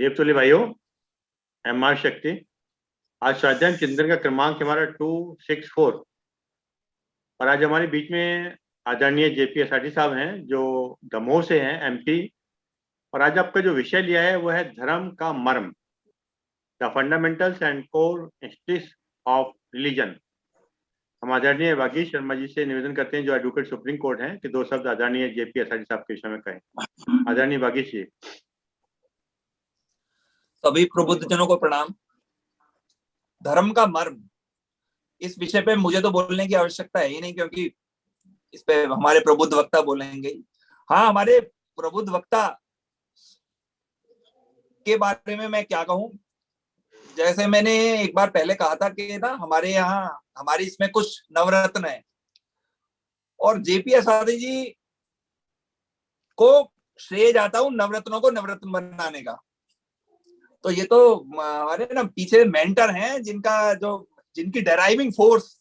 देवतुल्य भाइयों, एम.आर. शक्ति। आज स्वाध्याय केंद्र का क्रमांक हमारा 264 और आज हमारे बीच में आदरणीय जेपी एसआरटी साहब हैं जो दमोह से हैं, एमपी। और आज आपका जो विषय लिया है वो है धर्म का मर्म, the fundamentals and core institutes of religion. हम आदरणीय वागीश शर्मा जी से निवेदन करते हैं जो एडवोकेट सुप्रीम कोर्ट हैं कि 2 शब्द आदरणीय जेपी एसआरटी साहब के विषय में कहें। आदरणीय वागीश जी। सभी प्रबुद्धजनों को प्रणाम। धर्म का मर्म, इस विषय पे मुझे तो बोलने की आवश्यकता है ही नहीं, क्योंकि इस पे हमारे प्रबुद्ध वक्ता बोलेंगे। हाँ, हमारे प्रबुद्ध वक्ता के बारे में मैं क्या कहूं। जैसे मैंने एक बार पहले कहा था कि ना, हमारे यहाँ हमारी इसमें कुछ नवरत्न है और जेपी एसआरटी जी को श्रेय जाता हूं नवरत्नों को नवरत्न बनाने का। तो ये तो हमारे ना पीछे मेंटर हैं जिनकी ड्राइविंग फोर्स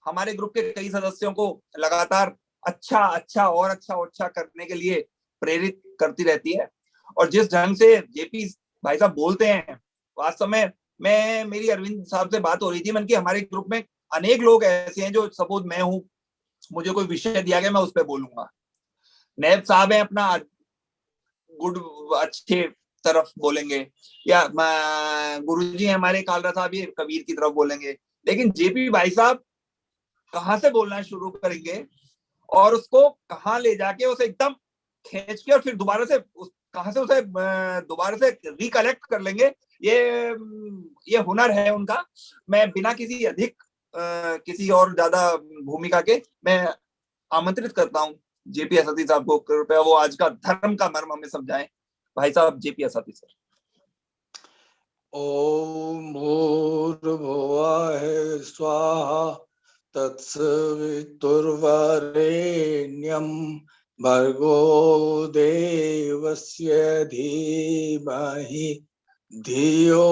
हमारे ग्रुप के कई सदस्यों को लगातार अच्छा करने के लिए प्रेरित करती रहती है। और जिस ढंग से जेपी भाई साहब बोलते हैं, वास्तव में मेरी अरविंद साहब से बात हो रही थी मन की, हमारे ग्रुप में अनेक लोग ऐसे हैं जो सपोज मैं हूं, मुझे कोई विषय दिया गया मैं उस पर बोलूंगा। नैब साहब है अपना गुड अच्छे तरफ बोलेंगे, या गुरुजी हमारे कालरा साहब ये कबीर की तरफ बोलेंगे। लेकिन जेपी भाई साहब कहां से बोलना शुरू करेंगे और उसको कहां ले जाके उसे एकदम खींच के और फिर दोबारा से कहां से उसे दोबारा से रिकलेक्ट कर लेंगे, ये हुनर है उनका। मैं बिना किसी और ज्यादा भूमिका के मैं आमंत्रित करता हूं जेपी एसआरटी साहब को, कृपया वो आज का धर्म का मर्म हमें समझाएं। भाई साहब, जेपी एसआरटी सर। ओम भूर्भुवः स्वाहा तत्सवितुर्वरेण्यं भर्गो देवस्य धीमहि धियो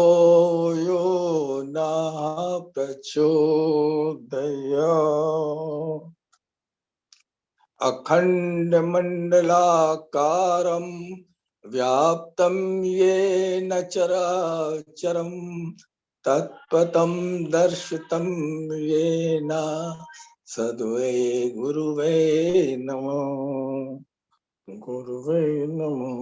यो नः प्रचोदयात्। अखण्डमण्डलाकारं व्याप्तं येन चराचरं तत्पदं दर्शितं येन सद्वै गुरुवे नमः। गुरुवे नमः।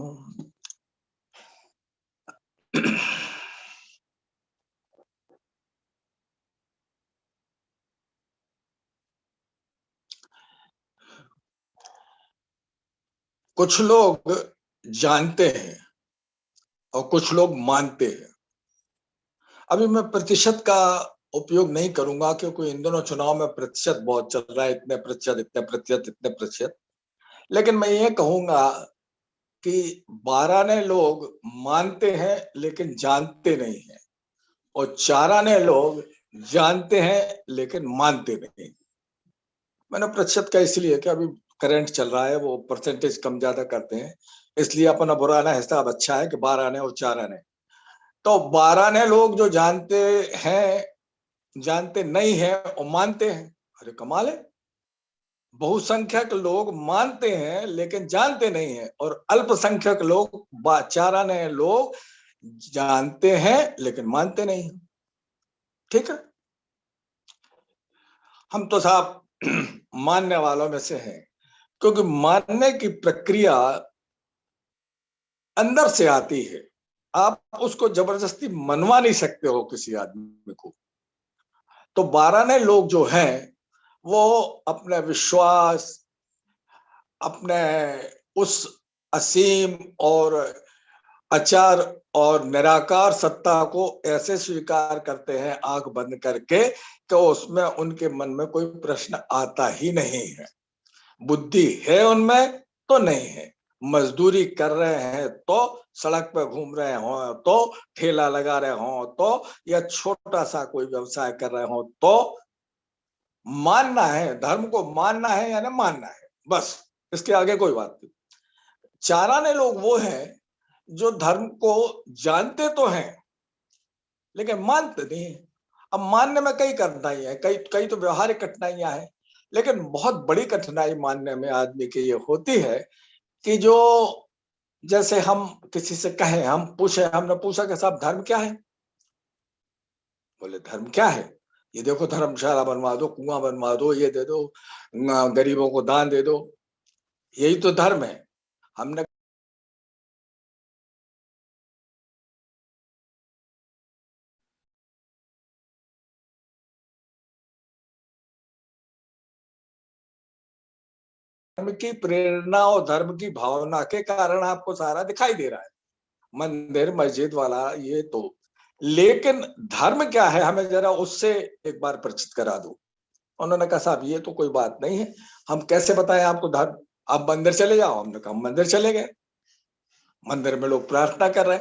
कुछ लोग जानते हैं और कुछ लोग मानते हैं। अभी मैं प्रतिशत का उपयोग नहीं करूंगा क्योंकि इन दोनों चुनाव में प्रतिशत बहुत चल रहा है, इतने प्रतिशत इतने प्रतिशत इतने प्रतिशत। लेकिन मैं ये कहूंगा कि 12 ने लोग मानते हैं लेकिन जानते नहीं हैं, और 4 ने लोग जानते हैं लेकिन मानते नहीं। मैंने प्रतिशत का इसलिए कि अभी करंट चल रहा है, वो परसेंटेज कम ज्यादा करते हैं, इसलिए अपना बुराना हिसाब अच्छा है कि 12 ने और 4 ने। तो 12 ने लोग जो जानते हैं, जानते नहीं है और मानते हैं। अरे कमाल है, बहुसंख्यक लोग मानते हैं लेकिन जानते नहीं है, और अल्पसंख्यक लोग 4 ने लोग जानते हैं लेकिन मानते नहीं है। ठीक है, हम तो साहब मानने वालों में से हैं, क्योंकि मानने की प्रक्रिया अंदर से आती है। आप उसको जबरदस्ती मनवा नहीं सकते हो किसी आदमी को। तो 12 ने लोग जो हैं वो अपने विश्वास, अपने उस असीम और अचार और निराकार सत्ता को ऐसे स्वीकार करते हैं आंख बंद करके कि उसमें उनके मन में कोई प्रश्न आता ही नहीं है। बुद्धि है उनमें तो नहीं है, मजदूरी कर रहे हैं तो, सड़क पर घूम रहे हो तो, ठेला लगा रहे हो तो, या छोटा सा कोई व्यवसाय कर रहे हो तो, मानना है, धर्म को मानना है या ना मानना है, बस। इसके आगे कोई बात नहीं। 4 ने लोग वो हैं जो धर्म को जानते तो हैं लेकिन मानते नहीं। अब मानने में कई कठिनाई है, कई तो व्यवहारिक कठिनाइयां हैं, लेकिन बहुत बड़ी कठिनाई मानने में आदमी की ये होती है कि जो जैसे हम किसी से कहें, हम पूछे, हमने पूछा कि साहब धर्म क्या है? बोले धर्म क्या है? ये देखो धर्मशाला बनवा दो, कुआं बनवा दो, ये दे दो, गरीबों को दान दे दो, यही तो धर्म है। हमने धर्म की प्रेरणा और धर्म की भावना के कारण आपको सारा दिखाई दे रहा है, मंदिर मस्जिद वाला ये तो। लेकिन धर्म क्या है, हमें जरा उससे एक बार परिचित करा दो। उन्होंने कहा साहब ये तो कोई बात नहीं है, हम कैसे बताएं आपको धर्म? आप मंदिर चले जाओ। हमने कहा मंदिर चले गए, मंदिर में लोग प्रार्थना कर रहे,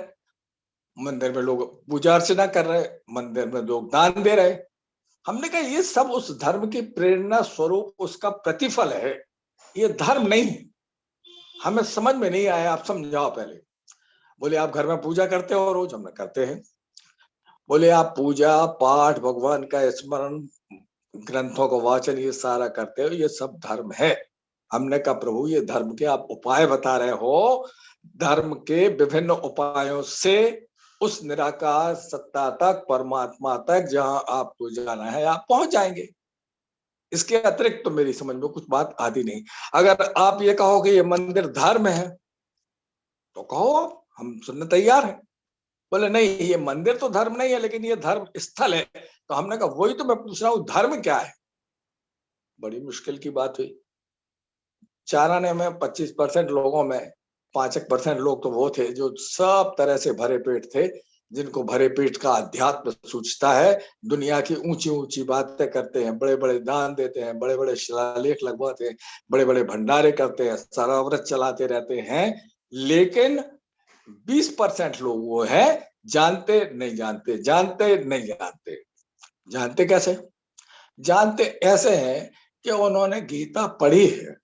मंदिर में लोग पूजा अर्चना कर रहे, मंदिर में लोग दान दे रहे। हमने कहा ये सब उस धर्म की प्रेरणा स्वरूप, उसका प्रतिफल है, ये धर्म नहीं है। हमें समझ में नहीं आया, आप समझाओ पहले। बोले आप घर में पूजा करते हो रोज? हमने करते हैं। बोले आप पूजा पाठ, भगवान का स्मरण, ग्रंथों का वाचन, ये सारा करते हो, ये सब धर्म है। हमने कहा प्रभु ये धर्म के आप उपाय बता रहे हो, धर्म के विभिन्न उपायों से उस निराकार सत्ता तक, परमात्मा तक, जहां आपको जाना है आप पहुंच जाएंगे। इसके अतिरिक्त तो मेरी समझ में कुछ बात आती नहीं। अगर आप ये कहो कि ये मंदिर धर्म है तो कहो, हम सुनने तैयार हैं। बोले नहीं ये मंदिर तो धर्म नहीं है, लेकिन ये धर्म स्थल है। तो हमने कहा वही तो मैं पूछ रहा हूं, धर्म क्या है? बड़ी मुश्किल की बात हुई। चार आने में 25% लोगों में 5% लोग तो वो थे जो सब तरह से भरे पेट थे, जिनको भरे पेट का अध्यात्म सूझता है, दुनिया की ऊंची ऊंची बातें करते हैं, बड़े बड़े दान देते हैं, बड़े बड़े शिलालेख लगवाते हैं, बड़े बड़े भंडारे करते हैं, सारा व्रत चलाते रहते हैं। लेकिन 20% लोग वो है जानते नहीं जानते, जानते नहीं जानते। जानते कैसे? जानते ऐसे हैं कि उन्होंने गीता पढ़ी है,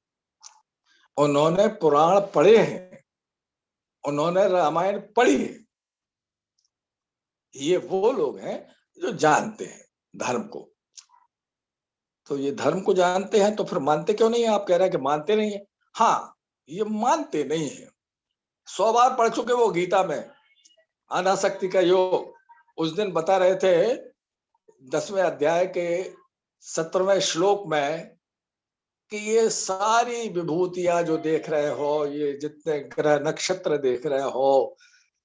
उन्होंने पुराण पढ़े हैं, उन्होंने रामायण पढ़ी है। ये वो लोग हैं जो जानते हैं धर्म को। तो ये धर्म को जानते हैं तो फिर मानते क्यों नहीं है? आप कह रहे हैं कि मानते नहीं है। हाँ, ये मानते नहीं है। 100 बार पढ़ चुके वो गीता में अनासक्ति का योग। उस दिन बता रहे थे 10वें अध्याय के 17वें श्लोक में कि ये सारी विभूतियां जो देख रहे हो, ये जितने ग्रह नक्षत्र देख रहे हो,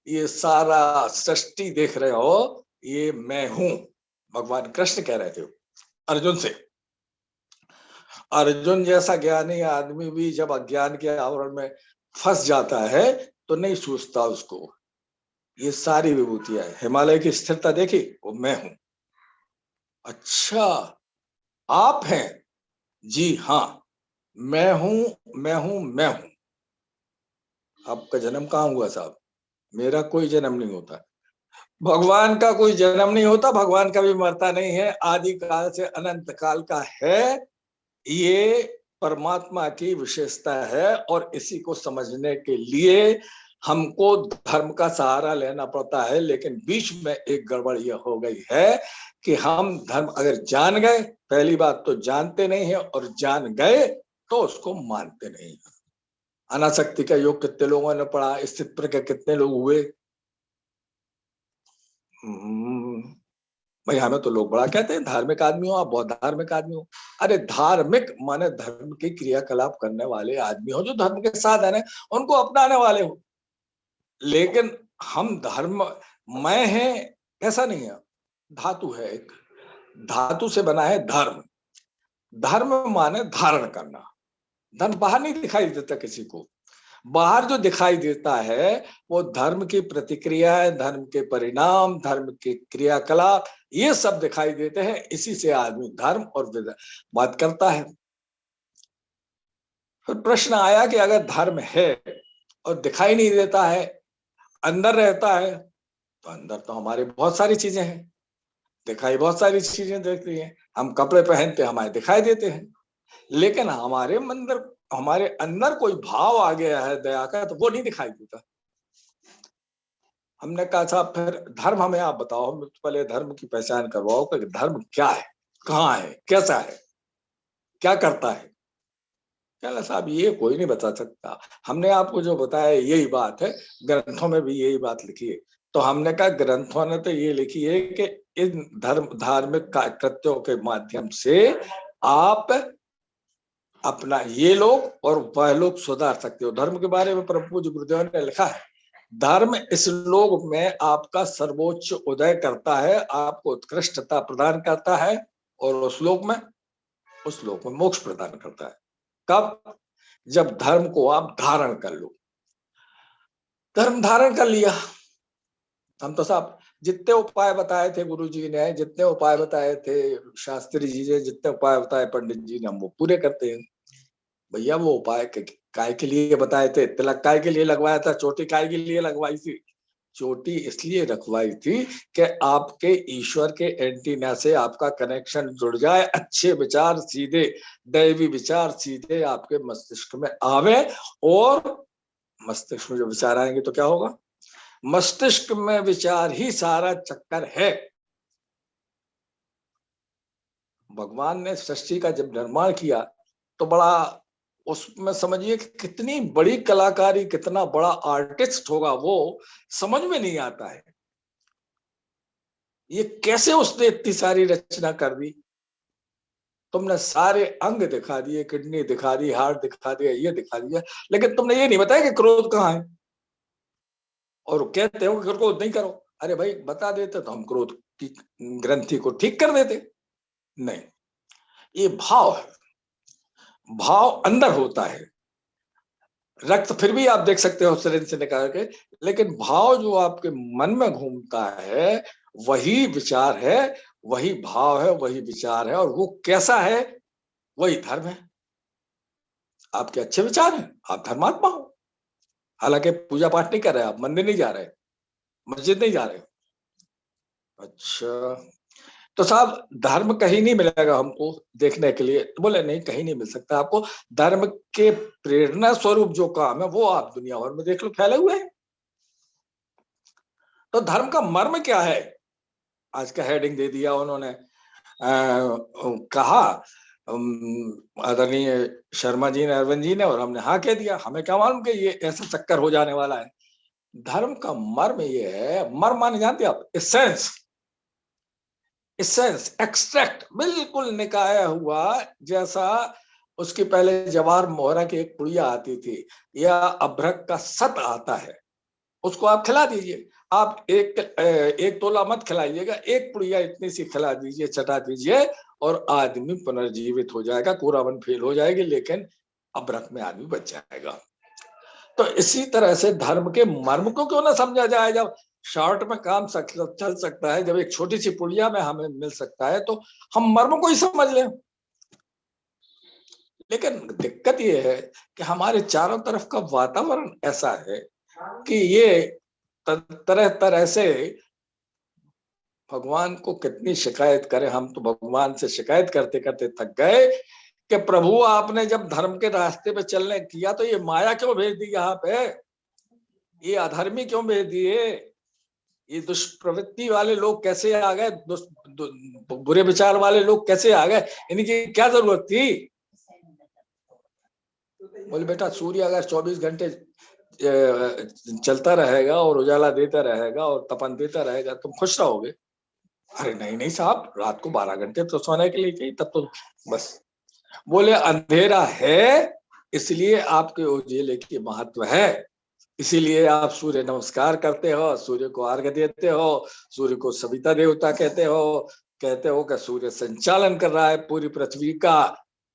ये सारा सृष्टि देख रहे हो, ये मैं हूं। भगवान कृष्ण कह रहे थे अर्जुन से। अर्जुन जैसा ज्ञानी आदमी भी जब अज्ञान के आवरण में फंस जाता है तो नहीं सूझता उसको। ये सारी विभूतियां है, हिमालय की स्थिरता देखी, वो मैं हूं। अच्छा आप हैं? जी हाँ, मैं हूं, मैं हूं, मैं हूं। आपका जन्म कहाँ हुआ साहब? मेरा कोई जन्म नहीं होता, भगवान का कोई जन्म नहीं होता, भगवान कभी मरता नहीं है, आदि काल से अनंत काल का है। ये परमात्मा की विशेषता है और इसी को समझने के लिए हमको धर्म का सहारा लेना पड़ता है। लेकिन बीच में एक गड़बड़ यह हो गई है कि हम धर्म अगर जान गए, पहली बात तो जानते नहीं है, और जान गए तो उसको मानते नहीं। अनासक्ति का योग कितने लोगों ने पढ़ा? स्थित प्रज्ञ कितने लोग हुए? भाई हमें तो लोग बड़ा कहते हैं धार्मिक आदमी हो, आप बहुत धार्मिक आदमी हो। अरे धार्मिक माने धर्म की क्रियाकलाप करने वाले आदमी हो, जो धर्म के साधन है उनको अपनाने वाले हो। लेकिन हम धर्म मैं है ऐसा नहीं है। धातु है, एक धातु से बना है धर्म। धर्म माने धारण करना। धर्म बाहर नहीं दिखाई देता किसी को, बाहर जो दिखाई देता है वो धर्म की प्रतिक्रिया, धर्म के परिणाम, धर्म के क्रियाकलाप, ये सब दिखाई देते हैं। इसी से आदमी धर्म और बात करता है। फिर प्रश्न आया कि अगर धर्म है और दिखाई नहीं देता है, अंदर रहता है, तो अंदर तो हमारे बहुत सारी चीजें हैं, दिखाई बहुत सारी चीजें देती हैं। हम कपड़े पहनते हमारे दिखाई देते हैं, लेकिन हमारे अंदर कोई भाव आ गया है दया का, तो वो नहीं दिखाई देता। हमने कहा साहब फिर धर्म हमें आप बताओ, पहले धर्म की पहचान करवाओ कि धर्म क्या है, कहाँ है, कैसा है, क्या करता है। कहला साहब ये कोई नहीं बता सकता, हमने आपको जो बताया यही बात है, ग्रंथों में भी यही बात लिखी है। तो हमने कहा ग्रंथों ने तो ये लिखी है कि इन धार्मिक कृत्यों के माध्यम से आप अपना ये लोग और वह लोग सुधार सकते हो। धर्म के बारे में परम पूज्य गुरुदेव ने लिखा है, धर्म इस लोक में आपका सर्वोच्च उदय करता है, आपको उत्कृष्टता प्रदान करता है, और उस लोक में मोक्ष प्रदान करता है। कब? जब धर्म को आप धारण कर लो। धर्म धारण कर लिया, हम तो साहब जितने उपाय बताए थे गुरु जी ने, जितने उपाय बताए थे शास्त्री जी ने, जितने उपाय बताए पंडित जी ने, हम वो पूरे करते हैं। भैया वो उपाय काय के लिए बताए थे? तिलक काय के लिए लगवाया था? चोटी काय के लिए लगवाई थी? चोटी इसलिए रखवाई थी कि आपके ईश्वर के एंटीना से आपका कनेक्शन जुड़ जाए, अच्छे विचार सीधे दैवी विचार सीधे आपके मस्तिष्क में आवे, और मस्तिष्क में जो विचार आएंगे तो क्या होगा? मस्तिष्क में विचार ही सारा चक्कर है। भगवान ने सृष्टि का जब निर्माण किया तो बड़ा उसमें समझिए कि कितनी बड़ी कलाकारी, कितना बड़ा आर्टिस्ट होगा वो, समझ में नहीं आता है। ये कैसे उसने इतनी सारी रचना कर दी? तुमने सारे अंग दिखा दिए, किडनी दिखा दी, हार्ट दिखा दिया, ये दिखा दिया, लेकिन तुमने ये नहीं बताया कि क्रोध कहाँ है। और कहते हो कि क्रोध नहीं करो। अरे भाई बता देते तो हम क्रोध की ग्रंथि को ठीक कर देते। नहीं, ये भाव है, भाव अंदर होता है। रक्त फिर भी आप देख सकते हो शरीर से निकाल के, लेकिन भाव जो आपके मन में घूमता है वही विचार है, वही भाव है, वही विचार है, और वो कैसा है? वही धर्म है। आपके अच्छे विचार हैं, आप धर्मात्मा हो। हालांकि पूजा पाठ नहीं कर रहे, आप मंदिर नहीं जा रहे, मस्जिद नहीं जा रहे। अच्छा, तो साहब धर्म कहीं नहीं मिलेगा हमको देखने के लिए? तो बोले नहीं, कहीं नहीं मिल सकता आपको। धर्म के प्रेरणा स्वरूप जो काम है वो आप दुनिया भर में देख लो, फैले हुए हैं। तो धर्म का मर्म क्या है? आज का हेडिंग दे दिया उन्होंने, कहा आदरणीय शर्मा जी ने, अरविंद जी ने, और हमने हाँ कह दिया। हमें क्या मालूम कि ये ऐसा चक्कर हो जाने वाला है। धर्म का मर्म ये है, मर्म माने जानते आप? एसेंस, एसेंस, एक्सट्रैक्ट, बिल्कुल निकाया हुआ। जैसा उसकी पहले जवाहर मोहरा की एक पुड़िया आती थी, या अभ्रक का सत आता है, उसको आप खिला दीजिए। आप एक तोला मत खिलाइएगा, एक पुड़िया इतनी सी खिला दीजिए, चटा दीजिए, और आदमी पुनर्जीवित हो जाएगा, कूराबन फेल हो जाएगी, लेकिन अभ्रक में आदमी बच जाएगा। तो इसी तरह से धर्म के मर्म को क्यों ना समझा जाए? जब शॉर्ट में काम चल सकता है, जब एक छोटी सी पुड़िया में हमें मिल सकता है, तो हम मर्म को ही समझ लें। लेकिन दिक्कत ये है कि हमारे चारों तरफ का वातावरण ऐसा है कि ये तरह तरह से, भगवान को कितनी शिकायत करें हम, तो भगवान से शिकायत करते करते थक गए कि प्रभु आपने जब धर्म के रास्ते पे चलने किया तो ये माया क्यों भेज दी यहाँ पे? ये अधर्मी क्यों भेज दिए? ये दुष्प्रवृत्ति वाले लोग कैसे आ गए? बुरे विचार वाले लोग कैसे आ गए? इनकी क्या जरूरत थी? बोले बेटा, सूर्य अगर 24 घंटे चलता रहेगा और उजाला देता रहेगा और तपन देता रहेगा, तुम खुश रहोगे? अरे नहीं नहीं साहब, रात को 12 घंटे तो सोने के लिए चाहिए, तब तो बस। बोले अंधेरा है इसलिए आपके उजाले की महत्व है, इसीलिए आप सूर्य नमस्कार करते हो, सूर्य को अर्घ्य देते हो, सूर्य को सविता देवता कहते हो कि सूर्य संचालन कर रहा है पूरी पृथ्वी का।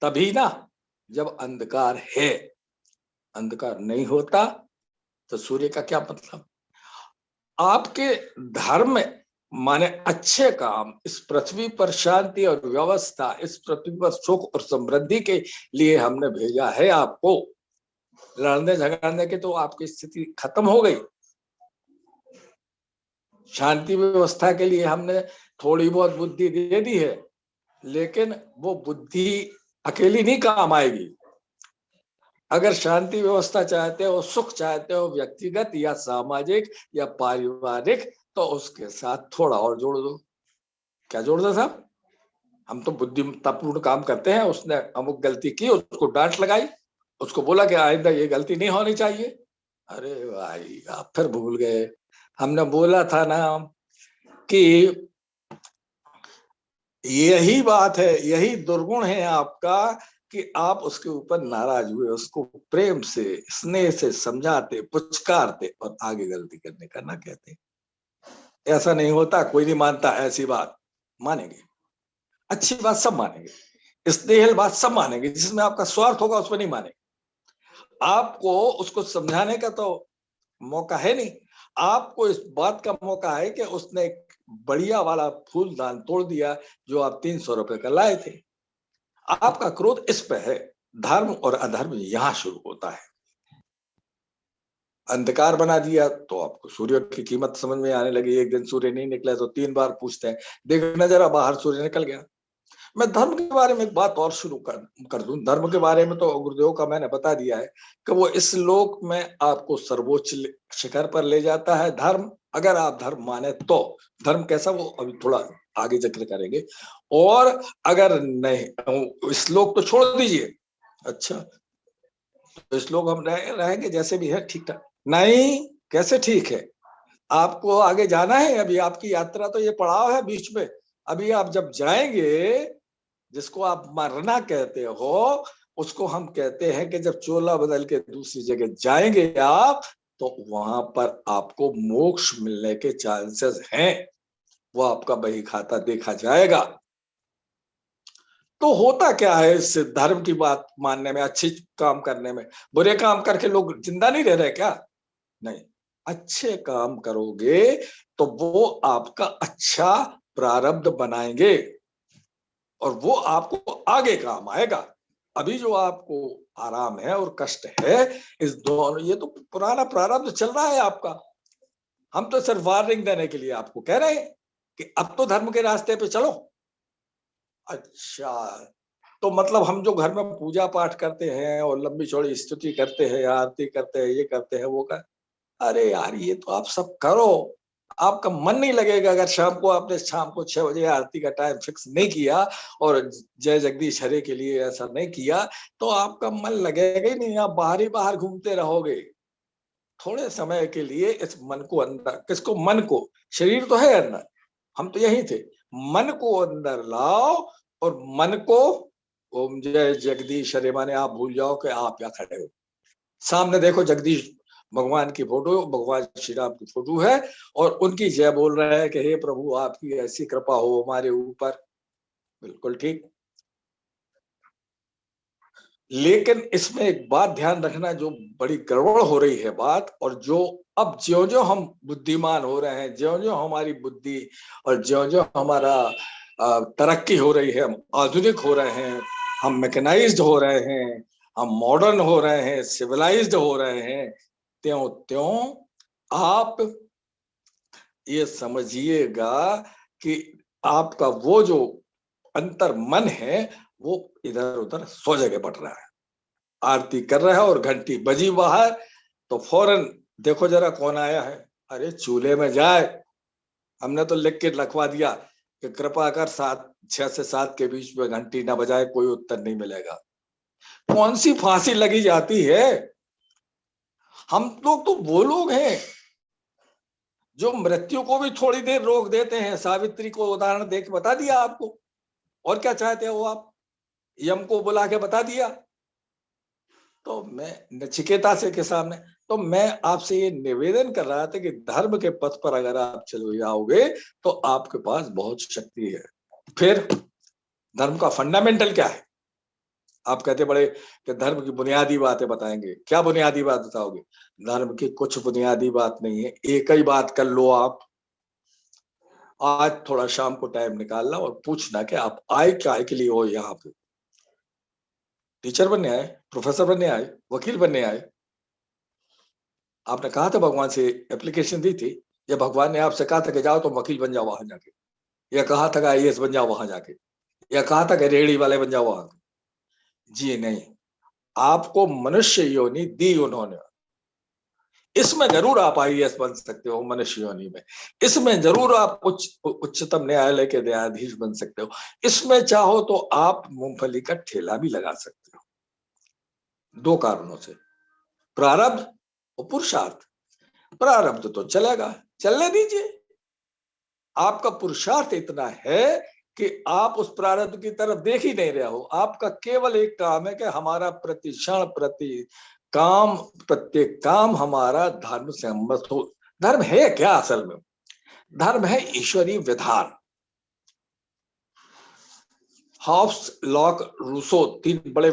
तभी ना, जब अंधकार है, अंधकार नहीं होता तो सूर्य का क्या मतलब? आपके धर्म माने अच्छे काम, इस पृथ्वी पर शांति और व्यवस्था, इस पृथ्वी पर सुख और समृद्धि के लिए हमने भेजा है आपको। लड़ने झगड़ने की तो आपकी स्थिति खत्म हो गई। शांति व्यवस्था के लिए हमने थोड़ी बहुत बुद्धि दे दी है, लेकिन वो बुद्धि अकेली नहीं काम आएगी। अगर शांति व्यवस्था चाहते हो, सुख चाहते हो, व्यक्तिगत या सामाजिक या पारिवारिक, तो उसके साथ थोड़ा और जोड़ दो। क्या जोड़ दो साहब? हम तो बुद्धिमत्तापूर्ण काम करते हैं, उसने अमुक गलती की, उसको डांट लगाई, उसको बोला कि आइंदा ये गलती नहीं होनी चाहिए। अरे भाई आप फिर भूल गए, हमने बोला था ना कि यही बात है, यही दुर्गुण है आपका कि आप उसके ऊपर नाराज हुए, उसको प्रेम से स्नेह से समझाते, पुचकारते और आगे गलती करने का ना कहते। ऐसा नहीं होता, कोई नहीं मानता ऐसी बात, मानेंगे अच्छी बात सब मानेंगे, स्नेहल बात सब मानेंगे, जिसमें आपका स्वार्थ होगा उसमें नहीं मानेंगे। आपको उसको समझाने का तो मौका है नहीं, आपको इस बात का मौका है कि उसने एक बढ़िया वाला फूलदान तोड़ दिया जो आप 300 रुपए का लाए थे। आपका क्रोध इस पे है। धर्म और अधर्म यहां शुरू होता है। अंधकार बना दिया तो आपको सूर्य की कीमत समझ में आने लगी। एक दिन सूर्य नहीं निकला तो 3 बार पूछते हैं, देखना जरा बाहर सूर्य निकल गया। मैं धर्म के बारे में एक बात और शुरू कर दूं। धर्म के बारे में तो गुरुदेव का मैंने बता दिया है कि वो इस लोक में आपको सर्वोच्च शिखर पर ले जाता है धर्म, अगर आप धर्म माने तो। धर्म कैसा वो अभी थोड़ा आगे जिक्र करेंगे। और अगर नहीं, श्लोक तो छोड़ दीजिए। अच्छा तो श्लोक हम रहेंगे जैसे भी है ठीक ठाक? नहीं, कैसे ठीक है? आपको आगे जाना है, अभी आपकी यात्रा तो ये पड़ाव है बीच में। अभी आप जब जाएंगे, जिसको आप मरना कहते हो, उसको हम कहते हैं कि जब चोला बदल के दूसरी जगह जाएंगे आप, तो वहां पर आपको मोक्ष मिलने के चांसेस हैं। वो आपका बही खाता देखा जाएगा। तो होता क्या है इस धर्म की बात मानने में, अच्छी काम करने में? बुरे काम करके लोग जिंदा नहीं रह रहे क्या? नहीं, अच्छे काम करोगे तो वो आपका अच्छा प्रारब्ध बनाएंगे और वो आपको आगे काम आएगा। अभी जो आपको आराम है और कष्ट है, इस दोनों, ये तो पुराना प्रारब्ध चल रहा है आपका। हम तो सिर्फ वार्निंग देने के लिए आपको कह रहे हैं कि अब तो धर्म के रास्ते पे चलो। अच्छा, तो मतलब हम जो घर में पूजा पाठ करते हैं और लंबी चौड़ी स्तुति करते हैं, आरती करते हैं, ये करते हैं, वो कर, अरे यार ये तो आप सब करो, आपका मन नहीं लगेगा। अगर शाम को 6 बजे आरती का टाइम फिक्स नहीं किया और जय जगदीश हरे के लिए ऐसा नहीं किया, तो आपका मन लगेगा ही नहीं, आप बाहर ही बाहर घूमते रहोगे। थोड़े समय के लिए इस मन को अंदर, किसको? मन को। शरीर तो है अंदर, हम तो यही थे। मन को अंदर लाओ और मन को ओम जय जगदीश हरे माने आप भूल जाओ कि आप यहाँ खड़े हो। सामने देखो जगदीश भगवान की फोटो, भगवान श्री राम की फोटो है और उनकी जय बोल रहे हैं कि हे प्रभु आपकी ऐसी कृपा हो हमारे ऊपर। बिल्कुल ठीक। लेकिन इसमें एक बात ध्यान रखना, जो बड़ी गड़बड़ हो रही है बात, और जो अब ज्यो ज्यो हम बुद्धिमान हो रहे हैं, ज्यो ज्यो हमारी बुद्धि और ज्यो ज्यो हमारा तरक्की हो रही है, हम आधुनिक हो रहे हैं, हम मैकेनाइज्ड हो रहे हैं, हम मॉडर्न हो रहे हैं, सिविलाइज्ड हो रहे हैं, त्यों त्यों आप ये समझिएगा कि आपका वो जो अंतर मन है वो इधर उधर 100 जगह बढ़ रहा है। आरती कर रहा है और घंटी बजी बाहर, तो फौरन देखो जरा कौन आया है। अरे चूल्हे में जाए, हमने तो लिख के रखवा दिया कि कृपा कर 6 से 7 के बीच में घंटी ना बजाए, कोई उत्तर नहीं मिलेगा। कौन सी फांसी लगी जाती है? हम लोग तो वो लोग हैं जो मृत्यु को भी थोड़ी देर रोक देते हैं। सावित्री को उदाहरण देके बता दिया आपको, और क्या चाहते हो आप? यम को बुला के बता दिया। तो मैं नचिकेता से के सामने, तो मैं आपसे ये निवेदन कर रहा था कि धर्म के पथ पर अगर आप चले जाओगे तो आपके पास बहुत शक्ति है। फिर धर्म का फंडामेंटल क्या है? आप कहते बड़े कि धर्म की बुनियादी बातें बताएंगे। क्या बुनियादी बात बताओगे? धर्म की कुछ बुनियादी बात नहीं है, एक ही बात कर लो आप। आज थोड़ा शाम को टाइम निकालना और पूछना कि आप आए क्या के लिए हो यहाँ पे। टीचर बनने आए, प्रोफेसर बनने आए, वकील बनने आए? आपने कहा था भगवान से एप्लीकेशन दी थी, या भगवान ने आपसे कहा था कि जाओ तुम वकील बन जाओ वहां जाके, या कहा था कि आईएएस बन जाओ वहां जाके, या कहा था कि रेहड़ी वाले बन जाओ वहां? जी नहीं, आपको मनुष्य योनि दी उन्होंने। इसमें जरूर आप आईएएस बन सकते हो मनुष्य योनि में, इसमें जरूर आप उच्चतम न्यायालय के न्यायाधीश बन सकते हो, इसमें चाहो तो आप मूंगफली का ठेला भी लगा सकते हो। दो कारणों से, प्रारब्ध और पुरुषार्थ। प्रारब्ध तो चलेगा, चलने दीजिए। आपका पुरुषार्थ इतना है कि आप उस प्रारब्ध की तरफ देख ही नहीं रहे हो। आपका केवल एक काम है कि हमारा प्रतिक्षण प्रत्येक काम हमारा धर्म से सम्मत हो। धर्म है क्या? असल में धर्म है ईश्वरीय विधान। हॉब्स, लॉक, रूसो, तीन बड़े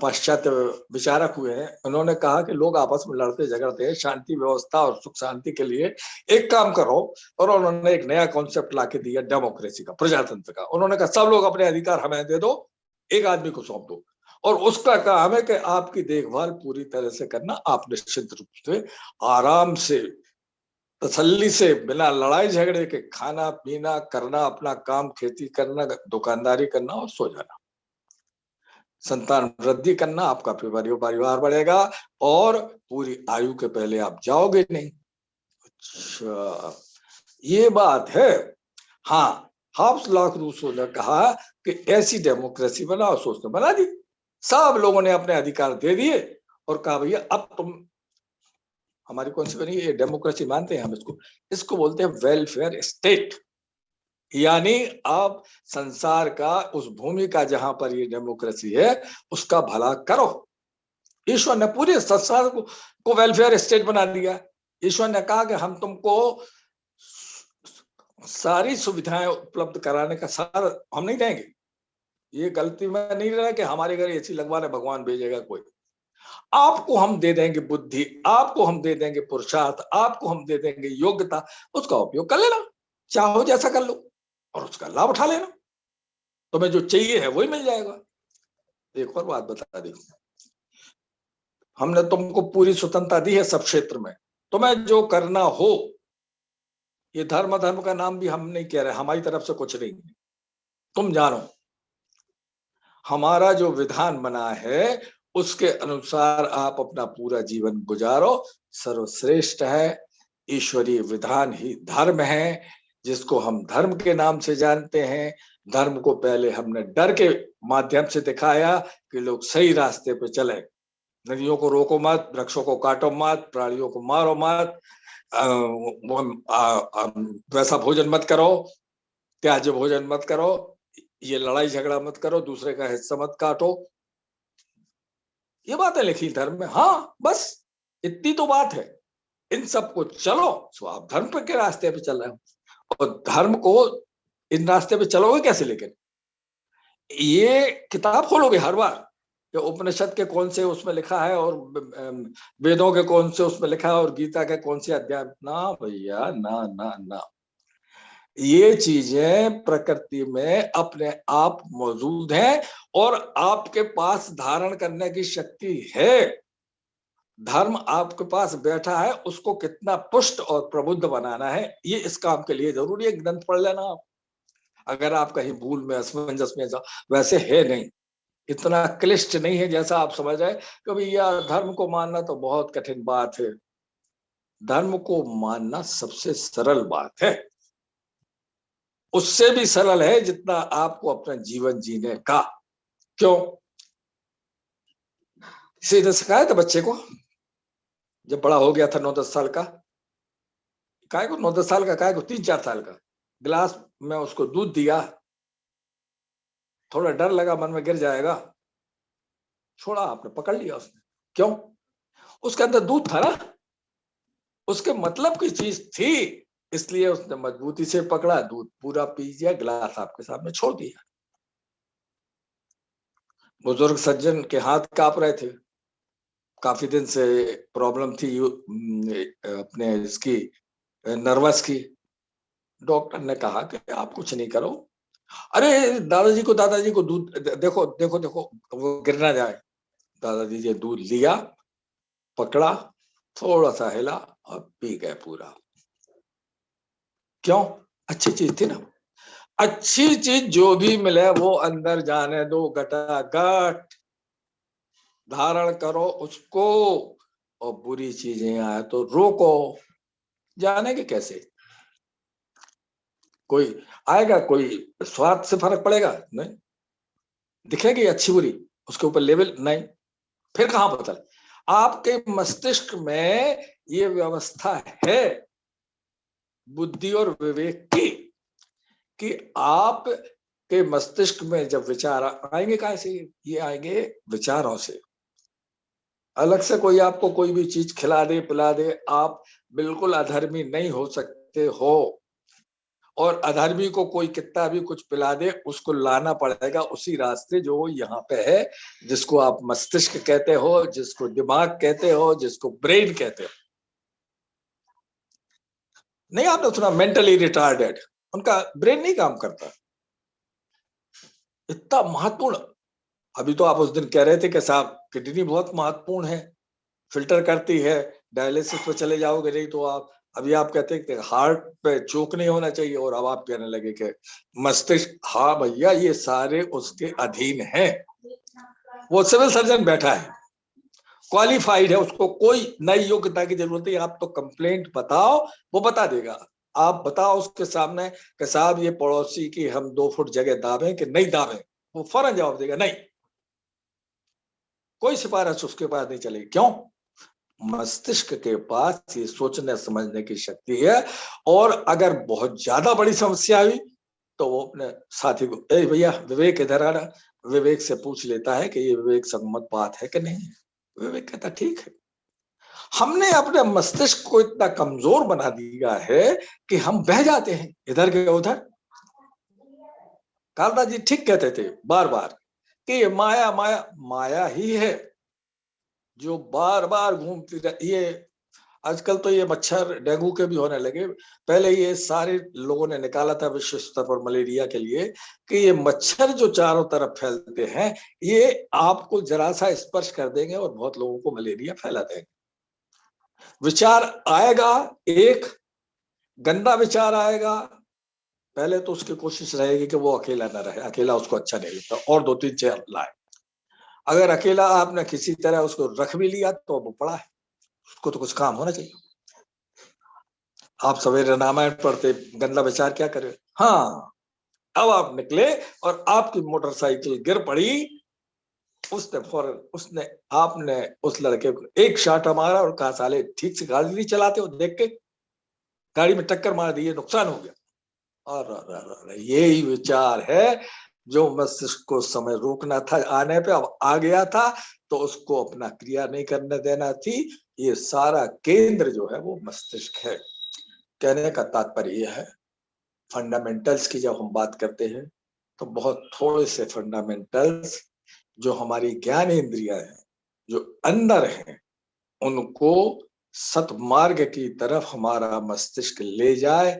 पाश्चात्य विचारक हुए हैं। उन्होंने कहा कि लोग आपस में लड़ते झगड़ते हैं, शांति व्यवस्था और सुख शांति के लिए एक काम करो। और उन्होंने एक नया कॉन्सेप्ट लाके दिया, डेमोक्रेसी का, प्रजातंत्र का। उन्होंने कहा सब लोग अपने अधिकार हमें दे दो, एक आदमी को सौंप दो, और उसका काम है कि आपकी देखभाल पूरी तरह से करना। आप निश्चित रूप से आराम से, तसल्ली से, बिना लड़ाई झगड़े के खाना पीना करना, अपना काम, खेती करना, दुकानदारी करना और सो जाना। संतान वृद्धि करना, आपका परिवार बढ़ेगा और पूरी आयु के पहले आप जाओगे नहीं। अच्छा, ये बात है। हाँ, हॉब्स, लॉक, रूसो ने कहा कि ऐसी डेमोक्रेसी बनाओ। सोचते बना दी। सब लोगों ने अपने अधिकार दे दिए और कहा भैया अब तुम, हमारी कौन सी बनी, ये डेमोक्रेसी मानते हैं हम इसको बोलते हैं वेलफेयर स्टेट। यानी आप संसार का, उस भूमि का जहां पर ये डेमोक्रेसी है, उसका भला करो। ईश्वर ने पूरे संसार को वेलफेयर स्टेट बना दिया। ईश्वर ने कहा कि हम तुमको सारी सुविधाएं उपलब्ध कराने का सारा हम नहीं देंगे। ये गलती में नहीं रहा कि हमारे घर एसी लगवाने भगवान भेजेगा कोई। आपको हम दे देंगे बुद्धि, आपको हम दे देंगे पुरुषार्थ, आपको हम दे देंगे योग्यता। उसका उपयोग कर लेना, चाहो जैसा कर लो और उसका लाभ उठा लेना। तुम्हें जो चाहिए है वही मिल जाएगा। एक और बात बता दी, हमने तुमको पूरी स्वतंत्रता दी है सब क्षेत्र में। तुम्हें जो करना हो, ये धर्म का नाम भी हम नहीं कह रहे, हमारी तरफ से कुछ नहीं, तुम जानो। हमारा जो विधान बना है उसके अनुसार आप अपना पूरा जीवन गुजारो, सर्वश्रेष्ठ है। ईश्वरीय विधान ही धर्म है, जिसको हम धर्म के नाम से जानते हैं। धर्म को पहले हमने डर के माध्यम से दिखाया कि लोग सही रास्ते पे चले। नदियों को रोको मत, वृक्षों को काटो मत, प्राणियों को मारो मत, वैसा भोजन मत करो, त्याज्य भोजन मत करो, ये लड़ाई झगड़ा मत करो, दूसरे का हिस्सा मत काटो। ये बातें लिखी धर्म में। हाँ, बस इतनी तो बात है। इन सबको चलो तो आप धर्म के रास्ते पे चल रहे हो। और धर्म को इन रास्ते पे चलोगे कैसे? लेकिन ये किताब खोलोगे हर बार, उपनिषद के कौन से उसमें लिखा है और वेदों के कौन से उसमें लिखा है और गीता के कौन से अध्याय, ना भैया, ना ना ना। ये चीजें प्रकृति में अपने आप मौजूद हैं और आपके पास धारण करने की शक्ति है। धर्म आपके पास बैठा है, उसको कितना पुष्ट और प्रबुद्ध बनाना है, ये इस काम के लिए जरूरी है। ग्रंथ पढ़ लेना आप, अगर आप कहीं भूल में, असमंजस में, वैसे है नहीं, इतना क्लिष्ट नहीं है जैसा आप समझ रहे। कभी यार धर्म को मानना तो बहुत कठिन बात है। धर्म को मानना सबसे सरल बात है, उससे भी सरल है जितना आपको अपना जीवन जीने का। क्यों? सीधे सिखाया था बच्चे को, जब बड़ा हो गया था 9-10 साल का, काय को 9-10 साल का, काय को 3-4 साल का, गिलास में उसको दूध दिया, थोड़ा डर लगा मन में गिर जाएगा, छोड़ा आपने, पकड़ लिया उसने। क्यों? उसके अंदर दूध था ना, उसके मतलब की चीज थी, इसलिए उसने मजबूती से पकड़ा, दूध पूरा पी दिया, गिलास आपके सामने छोड़ दिया। बुजुर्ग सज्जन के हाथ कांप रहे थे, काफी दिन से प्रॉब्लम थी अपने इसकी, नर्वस की। डॉक्टर ने कहा कि आप कुछ नहीं करो। अरे दादाजी को दूध देखो देखो देखो, वो गिर ना जाए। दादाजी ने दूध लिया, पकड़ा, थोड़ा सा हिला और पी गए पूरा। क्यों? अच्छी चीज थी ना। अच्छी चीज जो भी मिले वो अंदर जाने दो, गटागट धारण करो उसको, और बुरी चीजें आए तो रोको। जानेंगे कैसे? कोई आएगा, कोई स्वाद से फर्क पड़ेगा? नहीं। दिखेगी अच्छी बुरी, उसके ऊपर लेवल नहीं, फिर कहां बदल? आपके मस्तिष्क में ये व्यवस्था है बुद्धि और विवेक की कि आप के मस्तिष्क में जब विचार आएंगे, कहां से? ये आएंगे विचारों से। अलग से कोई आपको कोई भी चीज खिला दे पिला दे, आप बिल्कुल अधर्मी नहीं हो सकते हो। और अधर्मी को कोई कितना भी कुछ पिला दे, उसको लाना पड़ेगा उसी रास्ते जो यहाँ पे है, जिसको आप मस्तिष्क कहते हो, जिसको दिमाग कहते हो, जिसको ब्रेन कहते हो। नहीं, आपने सुना मेंटली रिटार्डेड, उनका ब्रेन नहीं काम करता। इतना महत्वपूर्ण। अभी तो आप उस दिन कह रहे थे कि साहब किडनी बहुत महत्वपूर्ण है, फिल्टर करती है, डायलिसिस पे चले जाओगे नहीं तो आप। अभी आप कहते हैं कि हार्ट पे चोक नहीं होना चाहिए, और अब आप कहने लगे कि मस्तिष्क। हाँ भैया, ये सारे उसके अधीन है। वो सिविल सर्जन बैठा है, क्वालिफाइड है, उसको कोई नई योग्यता की जरूरत नहीं। आप तो कंप्लेंट बताओ, वो बता देगा। आप बताओ उसके सामने कि साहब ये पड़ोसी की हम 2 फुट जगह दाबें कि नहीं दाबें, वो फौरन जवाब देगा नहीं। कोई सिफारिश उसके पास नहीं चलेगी। क्यों? मस्तिष्क के पास ये सोचने समझने की शक्ति है। और अगर बहुत ज्यादा बड़ी समस्या हुई तो वो अपने साथी को, ए भैया विवेक इधर आ रहा, विवेक से पूछ लेता है कि ये विवेक सम्मत बात है कि नहीं। विवेक कहता ठीक है। हमने अपने मस्तिष्क को इतना कमजोर बना दिया है कि हम बह जाते हैं इधर के उधर। कालदास जी ठीक कहते थे बार बार कि ये माया माया माया ही है जो बार बार घूमती रहती। ये आजकल तो ये मच्छर डेंगू के भी होने लगे। पहले ये सारे लोगों ने निकाला था विश्व स्तर पर मलेरिया के लिए कि ये मच्छर जो चारों तरफ फैलते हैं, ये आपको जरा सा स्पर्श कर देंगे और बहुत लोगों को मलेरिया फैला देंगे। विचार आएगा, एक गंदा विचार आएगा, पहले तो उसकी कोशिश रहेगी कि वो अकेला ना रहे, अकेला उसको अच्छा नहीं लगता, और 2-3 चेयर लाए। अगर अकेला आपने किसी तरह उसको रख भी लिया तो वो पड़ा है, उसको तो कुछ काम होना चाहिए। आप सवेरे रामायण पढ़ते, गंदा विचार क्या करे? हाँ, अब आप निकले और आपकी मोटरसाइकिल गिर पड़ी, उसने फौरन उसने आपने उस लड़के को एक शाटा मारा और कहा साले ठीक से गाड़ी नहीं चलाते हो, देख के गाड़ी में टक्कर मार दी, नुकसान हो गया। और यही विचार है जो मस्तिष्क को समय रोकना था आने पे, अब आ गया था तो उसको अपना क्रिया नहीं करने देना थी। ये सारा केंद्र जो है वो मस्तिष्क है। कहने का तात्पर्य यह है, फंडामेंटल्स की जब हम बात करते हैं तो बहुत थोड़े से फंडामेंटल्स जो हमारी ज्ञान इंद्रियां हैं, जो अंदर हैं, उनको सतमार्ग की तरफ हमारा मस्तिष्क ले जाए,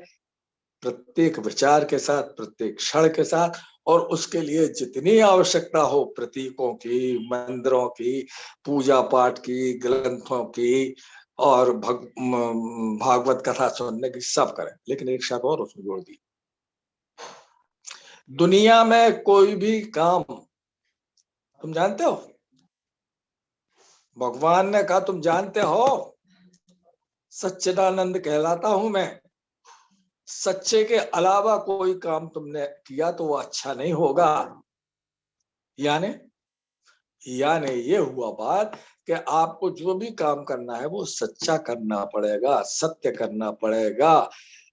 प्रत्येक विचार के साथ, प्रत्येक क्षण के साथ। और उसके लिए जितनी आवश्यकता हो, प्रतीकों की, मंदिरों की, पूजा पाठ की, ग्रंथों की और भागवत कथा सुनने की, सब करें। लेकिन एक शर्त और उसमें जोड़ दी, दुनिया में कोई भी काम, तुम जानते हो, भगवान ने कहा तुम जानते हो सच्चिदानंद कहलाता हूं मैं, सच्चे के अलावा कोई काम तुमने किया तो वो अच्छा नहीं होगा। यानी ये हुआ बात कि आपको जो भी काम करना है वो सच्चा करना पड़ेगा, सत्य करना पड़ेगा,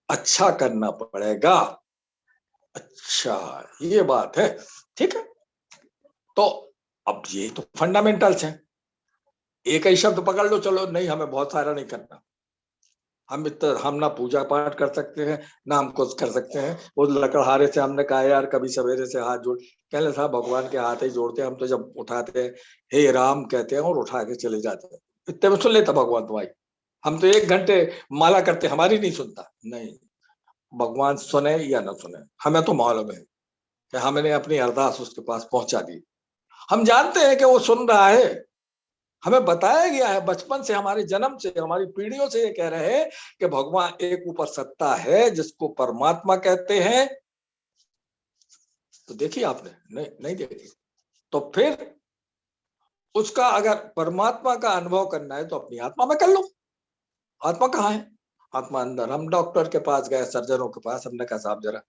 अच्छा करना पड़ेगा। अच्छा, ये बात है, ठीक है। तो अब ये तो फंडामेंटल्स हैं। एक ही शब्द पकड़ लो, चलो नहीं हमें बहुत सारा नहीं करना, हम ना पूजा पाठ कर सकते हैं ना हम कुछ कर सकते हैं। वो लकड़हारे से हमने कहा यार कभी सवेरे से हाथ जोड़, कहले साहब भगवान के हाथ ही जोड़ते हैं हम तो, जब उठाते हैं हे राम कहते हैं और उठा के चले जाते हैं। इतने में सुन लेता भगवान तुम्हारी, हम तो 1 घंटे माला करते हमारी नहीं सुनता। नहीं, भगवान सुने या ना सुने हमें तो मालूम है कि हमने अपनी अरदास उसके पास पहुंचा दी। हम जानते हैं कि वो सुन रहा है, हमें बताया गया है बचपन से, हमारे जन्म से, हमारी पीढ़ियों से ये कह रहे हैं कि भगवान एक ऊपर सत्ता है जिसको परमात्मा कहते हैं। तो देखिए आपने नहीं देखी, तो फिर उसका अगर परमात्मा का अनुभव करना है तो अपनी आत्मा में कर लो। आत्मा कहाँ है? आत्मा अंदर। हम डॉक्टर के पास गए, सर्जनों के पास, हमने कहा साहब जरा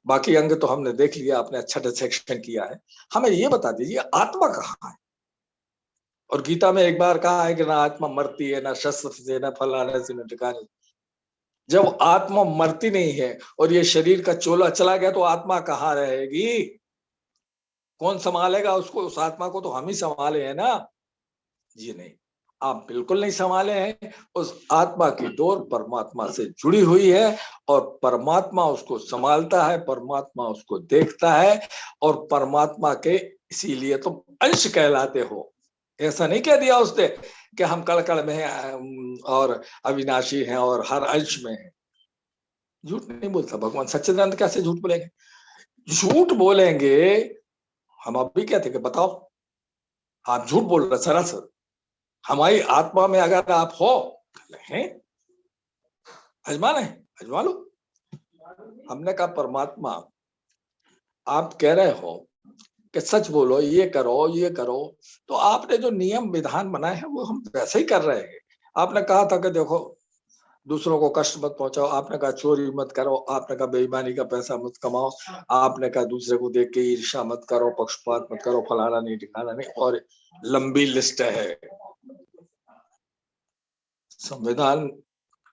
बाकी अंग तो हमने देख लिया, आपने अच्छा डिसेक्शन किया है, हमें ये बता दीजिए आत्मा कहाँ है। और गीता में एक बार कहा है कि ना आत्मा मरती है, ना शस्त्र से, ना फलाने से, ना ठिकाने। जब आत्मा मरती नहीं है और ये शरीर का चोला चला गया तो आत्मा कहाँ रहेगी? कौन संभालेगा उसको? उस आत्मा को तो हम ही संभाले हैं ना। जी नहीं, आप बिल्कुल नहीं संभाले हैं। उस आत्मा की डोर परमात्मा से जुड़ी हुई है और परमात्मा उसको संभालता है, परमात्मा उसको देखता है और परमात्मा के इसीलिए तो अंश कहलाते हो। ऐसा नहीं कह दिया उसने कि हम कड़ में हैं और अविनाशी हैं और हर अंश में हैं। झूठ नहीं बोलता भगवान। सच्चिदानंद कैसे झूठ बोलेंगे? झूठ बोलेंगे। हम अभी कहते कि बताओ आप झूठ बोल रहे सरासर। हमारी आत्मा में अगर आप हो हैं, अजमा नहीं, अजमा लो। हमने कहा परमात्मा आप कह रहे हो कि सच बोलो, ये करो, तो आपने जो नियम विधान बनाए हैं वो हम वैसे ही कर रहे हैं। आपने कहा था कि देखो दूसरों को कष्ट मत पहुंचाओ, आपने कहा चोरी मत करो, आपने कहा बेईमानी का पैसा मत कमाओ, आपने कहा दूसरे को देख के ईर्ष्या मत करो, पक्षपात मत करो, फलाना नहीं ठिकाना नहीं, और लंबी लिस्ट है। संविधान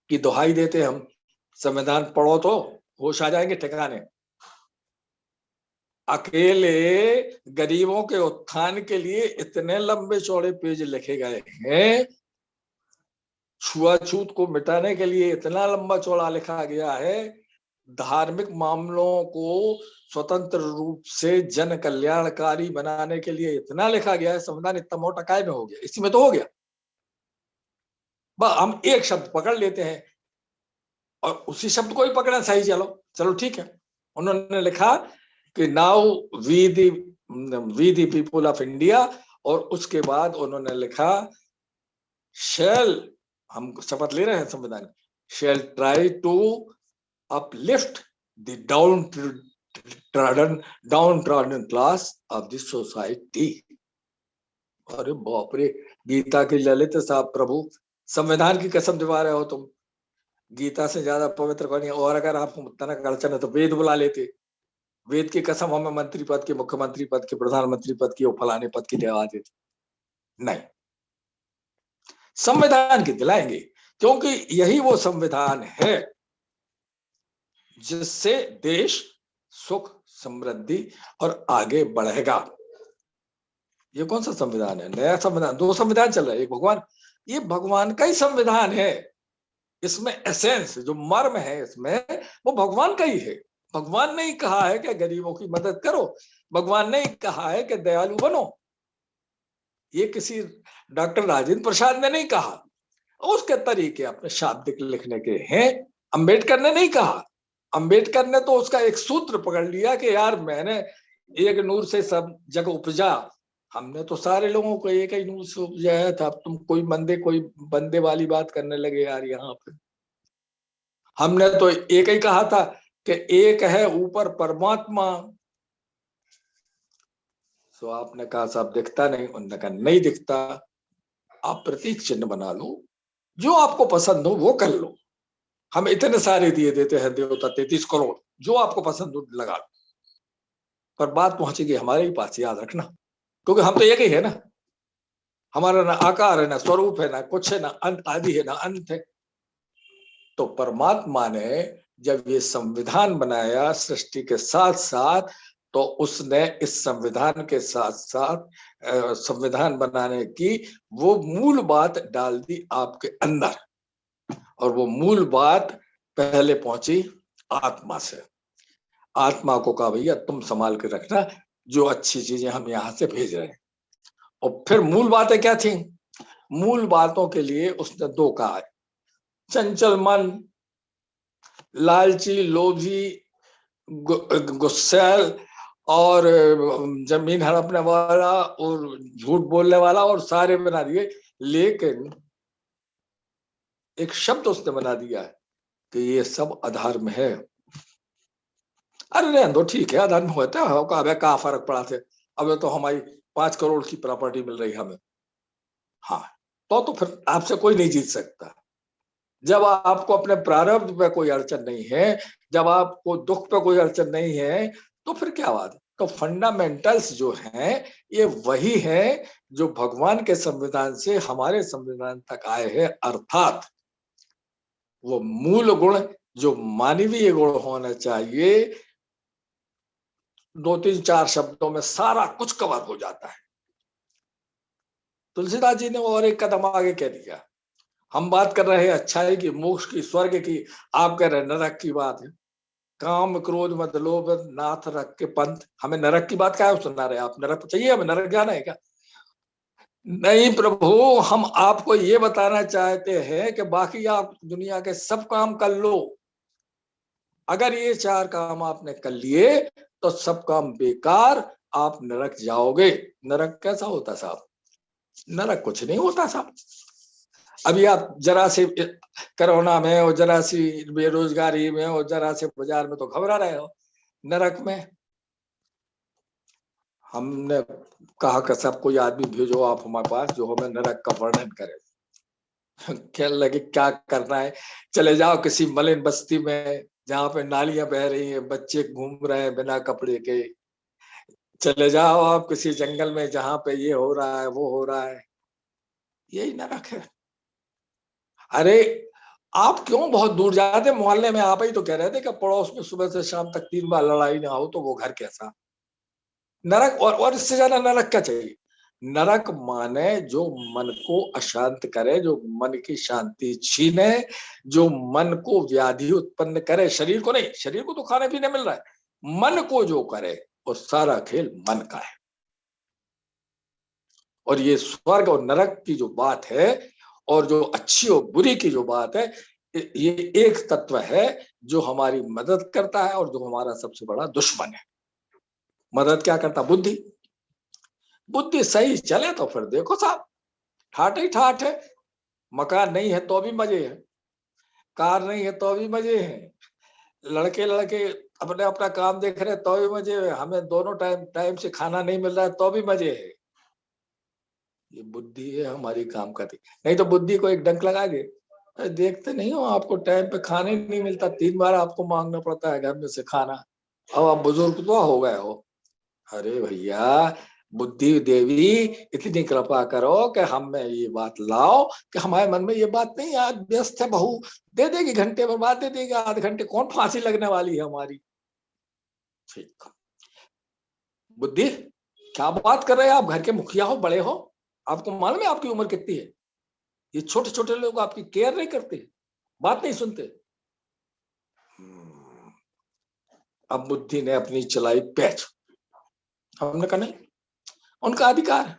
की दुहाई देते हम, संविधान पढ़ो तो होश आ जाएंगे ठिकाने। अकेले गरीबों के उत्थान के लिए इतने लंबे चौड़े पेज लिखे गए हैं, छुआछूत को मिटाने के लिए इतना लंबा चौड़ा लिखा गया है, धार्मिक मामलों को स्वतंत्र रूप से जन कल्याणकारी बनाने के लिए इतना लिखा गया है। संविधान इतना मोटा काय में हो गया? इसी में तो हो गया। बस हम एक शब्द पकड़ लेते हैं और उसी शब्द को ही पकड़ना सही। चलो ठीक है। उन्होंने लिखा कि now we the people of India, और उसके बाद उन्होंने लिखा शेल, हम शपथ ले रहे हैं संविधान, shall try to uplift the downtrodden class of the society. अरे बाप रे, गीता की ललित साहब प्रभु, संविधान की कसम दिवा रहे हो तुम। गीता से ज्यादा पवित्र कौन है? और अगर आपको तनक अड़चन है तो वेद बुला लेते। वेद की कसम हमें मंत्री पद की, मुख्यमंत्री पद की, प्रधानमंत्री पद की और फलाने पद की दिला देते। नहीं, संविधान की दिलाएंगे, क्योंकि यही वो संविधान है जिससे देश सुख समृद्धि और आगे बढ़ेगा। ये कौन सा संविधान है? नया संविधान। दो संविधान चल रहा है, एक भगवान, ये भगवान का ही संविधान है। इसमें एसेंस जो मर्म है इसमें, वो भगवान का ही है। भगवान ने ही कहा है कि गरीबों की मदद करो, भगवान ने ही कहा है कि दयालु बनो। ये किसी डॉक्टर राजेंद्र प्रसाद ने नहीं कहा, उसके तरीके अपने शाब्दिक लिखने के हैं। अंबेडकर ने नहीं कहा। अंबेडकर ने तो उसका एक सूत्र पकड़ लिया कि यार मैंने एक नूर से सब जग उपजा। हमने तो सारे लोगों को एक ही नूर से उपजाया था। अब तुम कोई बंदे वाली बात करने लगे यार यहाँ पे। हमने तो एक ही कहा था कि एक है ऊपर परमात्मा। तो आपने कहा साहब दिखता नहीं, उन्होंने कहा नहीं दिखता। आप प्रतीक चिन्ह बना लो, जो आपको पसंद हो वो कर लो। हम इतने सारे दिए देते हैं देवता, 33 करोड़, जो आपको पसंद हो लगा लो। पर बात पहुंचेगी हमारे ही पास, याद रखना, क्योंकि हम तो एक ही है ना। हमारा ना आकार है, ना स्वरूप है, ना कुछ है, ना अंत आदि है, ना अंत है। तो परमात्मा ने जब ये संविधान बनाया सृष्टि के साथ साथ, तो उसने इस संविधान के साथ साथ संविधान बनाने की वो मूल बात डाल दी आपके अंदर। और वो मूल बात पहले पहुंची आत्मा से। आत्मा को कहा भैया तुम संभाल के रखना जो अच्छी चीजें हम यहां से भेज रहे हैं। और फिर मूल बातें क्या थी? मूल बातों के लिए उसने दो कहा, चंचल मन, लालची, लोभी, गुस्सैल और जमीन हड़पने वाला और झूठ बोलने वाला, और सारे बना दिए। लेकिन एक शब्द उसने बना दिया है कि ये सब अधर्म है। अरे रहने दो, ठीक है अधर्म होता है, अब क्या फर्क पड़ा थे, अब तो हमारी 5 करोड़ की प्रॉपर्टी मिल रही है हमें। हाँ, तो फिर आपसे कोई नहीं जीत सकता। जब आपको अपने प्रारब्ध पे कोई अड़चन नहीं है, जब आपको दुख पे कोई अड़चन नहीं है, तो फिर क्या बात है? तो फंडामेंटल्स जो हैं ये वही है जो भगवान के संविधान से हमारे संविधान तक आए हैं, अर्थात वो मूल गुण जो मानवीय गुण होना चाहिए, 2-3-4 शब्दों में सारा कुछ कवर हो जाता है। तुलसीदास जी ने और एक कदम आगे कह दिया। हम बात कर रहे हैं अच्छाई की, मोक्ष की, स्वर्ग की, आप कह रहे हैं नरक की बात है। काम क्रोध मद लोभ नाथ रख के पंथ, हमें नरक की बात क्या है सुना रहे? आप नरक चाहिए, हमें नरक जाना है क्या? नहीं प्रभु, हम आपको ये बताना चाहते हैं कि बाकी आप दुनिया के सब काम कर लो, अगर ये 4 काम आपने कर लिए तो सब काम बेकार, आप नरक जाओगे। नरक कैसा होता साहब? नरक कुछ नहीं होता साहब। अभी आप जरा से कोरोना में और जरा सी बेरोजगारी में और जरा से बाजार में तो घबरा रहे हो। नरक में हमने कहा कि सब कोई आदमी भेजो आप हमारे पास जो हमें नरक का वर्णन करे। क्या लगे क्या करना है, चले जाओ किसी मलिन बस्ती में जहाँ पे नालियां बह रही हैं, बच्चे घूम रहे हैं बिना कपड़े के, चले जाओ आप किसी जंगल में जहाँ पे ये हो रहा है वो हो रहा है, यही नरक है। अरे आप क्यों बहुत दूर जाते? मोहल्ले में आप ही तो कह रहे थे कि पड़ोस में सुबह से शाम तक 3 बार लड़ाई ना हो तो वो घर कैसा? नरक और इससे ज्यादा नरक क्या चाहिए? नरक माने जो मन को अशांत करे, जो मन की शांति छीने, जो मन को व्याधि उत्पन्न करे, शरीर को नहीं, शरीर को तो खाने पीने मिल रहा है, मन को जो करे और सारा खेल मन का है। और ये स्वर्ग और नरक की जो बात है और जो अच्छी और बुरी की जो बात है, ये एक तत्व है जो हमारी मदद करता है और जो हमारा सबसे बड़ा दुश्मन है। मदद क्या करता? बुद्धि। बुद्धि सही चले तो फिर देखो साहब ठाठ ही ठाठ है। मकान नहीं है तो भी मजे हैं, कार नहीं है तो भी मजे हैं, लड़के लड़के अपने अपना काम देख रहे तो भी मजे है, हमें दोनों टाइम से खाना नहीं मिल रहा है तो भी मजे है। ये बुद्धि है हमारी काम करती। नहीं तो बुद्धि को एक डंक लगा दे, देखते नहीं हो आपको टाइम पे खाने नहीं मिलता, 3 बार आपको मांगना पड़ता है घर में से खाना, अब आप बुजुर्ग तो हो गए हो। अरे भैया बुद्धि देवी इतनी कृपा करो कि हम में ये बात लाओ कि हमारे मन में ये बात नहीं, आज व्यस्त है बहू दे देगी, घंटे में बात दे देगी, आधे घंटे, कौन फांसी लगने वाली है हमारी। ठीक बुद्धि, क्या बात कर रहे हैं आप? घर के मुखिया हो, बड़े हो, आपको मालूम है आपकी उम्र कितनी है? ये छोटे छोटे लोग आपकी केयर नहीं करते, बात नहीं सुनते। अब बुद्धि ने अपनी चलाई पैच, हमने कहा नहीं, उनका अधिकार है।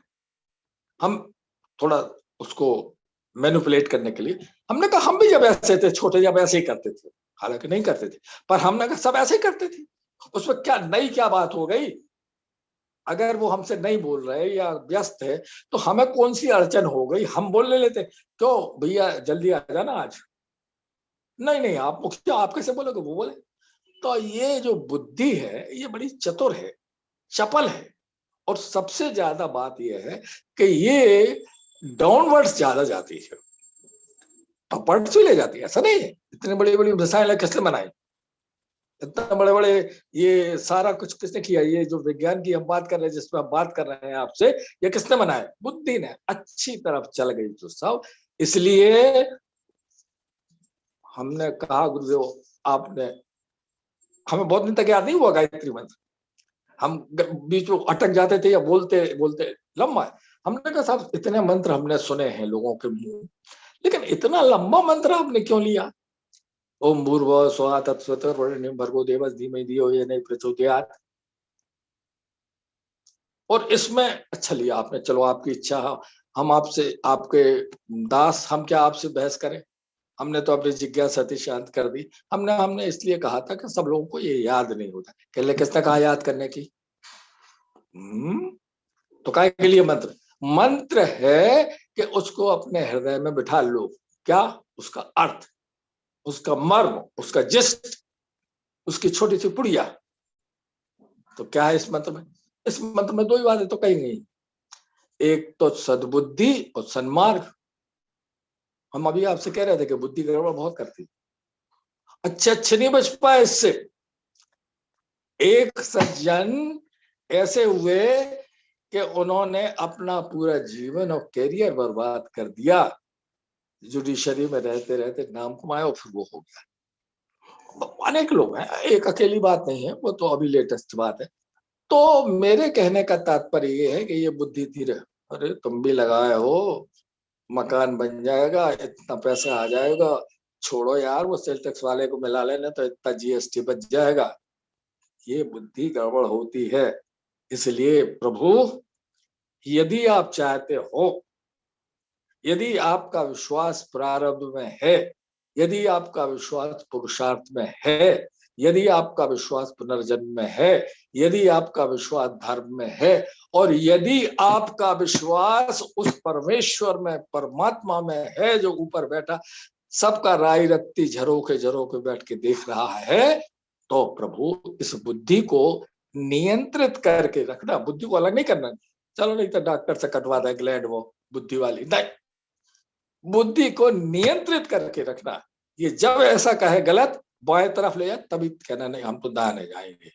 हम थोड़ा उसको मैनिपुलेट करने के लिए हमने कहा हम भी जब ऐसे थे छोटे जब ऐसे ही करते थे, हालांकि नहीं करते थे, पर हमने कहा सब ऐसे ही करते थे, उसमें क्या नई क्या बात हो गई? अगर वो हमसे नहीं बोल रहे या व्यस्त है तो हमें कौन सी अड़चन हो गई? हम बोल ले लेते, क्यों भैया जल्दी आ जाना आज। नहीं नहीं आप मुखिया, आप कैसे बोलोगे? वो बोले। तो ये जो बुद्धि है ये बड़ी चतुर है, चपल है, और सबसे ज्यादा बात यह है कि ये डाउनवर्ड्स ज्यादा जाती है, अपवर्ड्स भी ले जाती है। ऐसा नहीं है, इतने बड़ी बड़ी मिसाइलें किसने बनाई, इतना बड़े बड़े ये सारा कुछ किसने किया? ये जो विज्ञान की हम बात कर रहे हैं, जिसमें हम बात कर रहे हैं आपसे, ये किसने बनाया? बुद्धि ने। अच्छी तरफ चल गई तो सब। इसलिए हमने कहा गुरुदेव आपने हमें बहुत दिन तक याद नहीं हुआ गायत्री मंत्र, हम बीच में अटक जाते थे या बोलते बोलते लंबा है। हमने कहा साहब इतने मंत्र हमने सुने हैं लोगों के मुंह, लेकिन इतना लंबा मंत्र आपने क्यों लिया? ओम भूर्भुवः स्वः तत्सवितुर्वरेण्यं भर्गो देवस्य धीमहि धियो यो न प्रचोदयात्। और इसमें अच्छा लिया आपने, चलो आपकी इच्छा, हम आपसे आपके दास, हम क्या आपसे बहस करें? हमने तो अपनी जिज्ञासा अति शांत कर दी। हमने इसलिए कहा था कि सब लोगों को ये याद नहीं होता। कहले किसने कहा याद करने की? तो काय के लिए मंत्र? मंत्र है कि उसको अपने हृदय में बिठा लो। क्या? उसका अर्थ, उसका मर्म, उसका जिस्ट, उसकी छोटी सी पुड़िया। तो क्या है इस मंत्र में? इस मंत्र में 2 ही बातें तो कही गई, एक तो सद्बुद्धि और सन्मार्ग। हम अभी आपसे कह रहे थे कि बुद्धि गड़बड़ बहुत करती, अच्छे अच्छे नहीं बच पाए इससे। एक सज्जन ऐसे हुए कि उन्होंने अपना पूरा जीवन और कैरियर बर्बाद कर दिया, जुडिशरी में रहते रहते नाम कमाया और फिर वो हो गया। अनेक लोग हैं, एक अकेली बात नहीं है, वो तो अभी लेटेस्ट बात है। तो मेरे कहने का तात्पर्य ये है कि ये बुद्धि धीरे, अरे तुम भी लगाए हो, मकान बन जाएगा, इतना पैसा आ जाएगा, छोड़ो यार, वो सेल टैक्स वाले को मिला लेने तो इतना जीएसटी बच जाएगा। ये बुद्धि गड़बड़ होती है। इसलिए प्रभु, यदि आप चाहते हो, यदि आपका विश्वास प्रारब्ध में है, यदि आपका विश्वास पुरुषार्थ में है, यदि आपका विश्वास पुनर्जन्म में है, यदि आपका विश्वास धर्म में है, और यदि आपका विश्वास उस परमेश्वर में, परमात्मा में है जो ऊपर बैठा सबका राय रत्ती झरोके बैठ के देख रहा है, तो प्रभु इस बुद्धि को नियंत्रित करके रखना। बुद्धि को अलग नहीं करना, चलो नहीं तो डॉक्टर से कटवा दे ग्लैंड वो बुद्धि वाली, नहीं, बुद्धि को नियंत्रित करके रखना। ये जब ऐसा कहे गलत, बाएं तरफ ले जाए, तभी कहना नहीं हम तो दाहिने जाएंगे।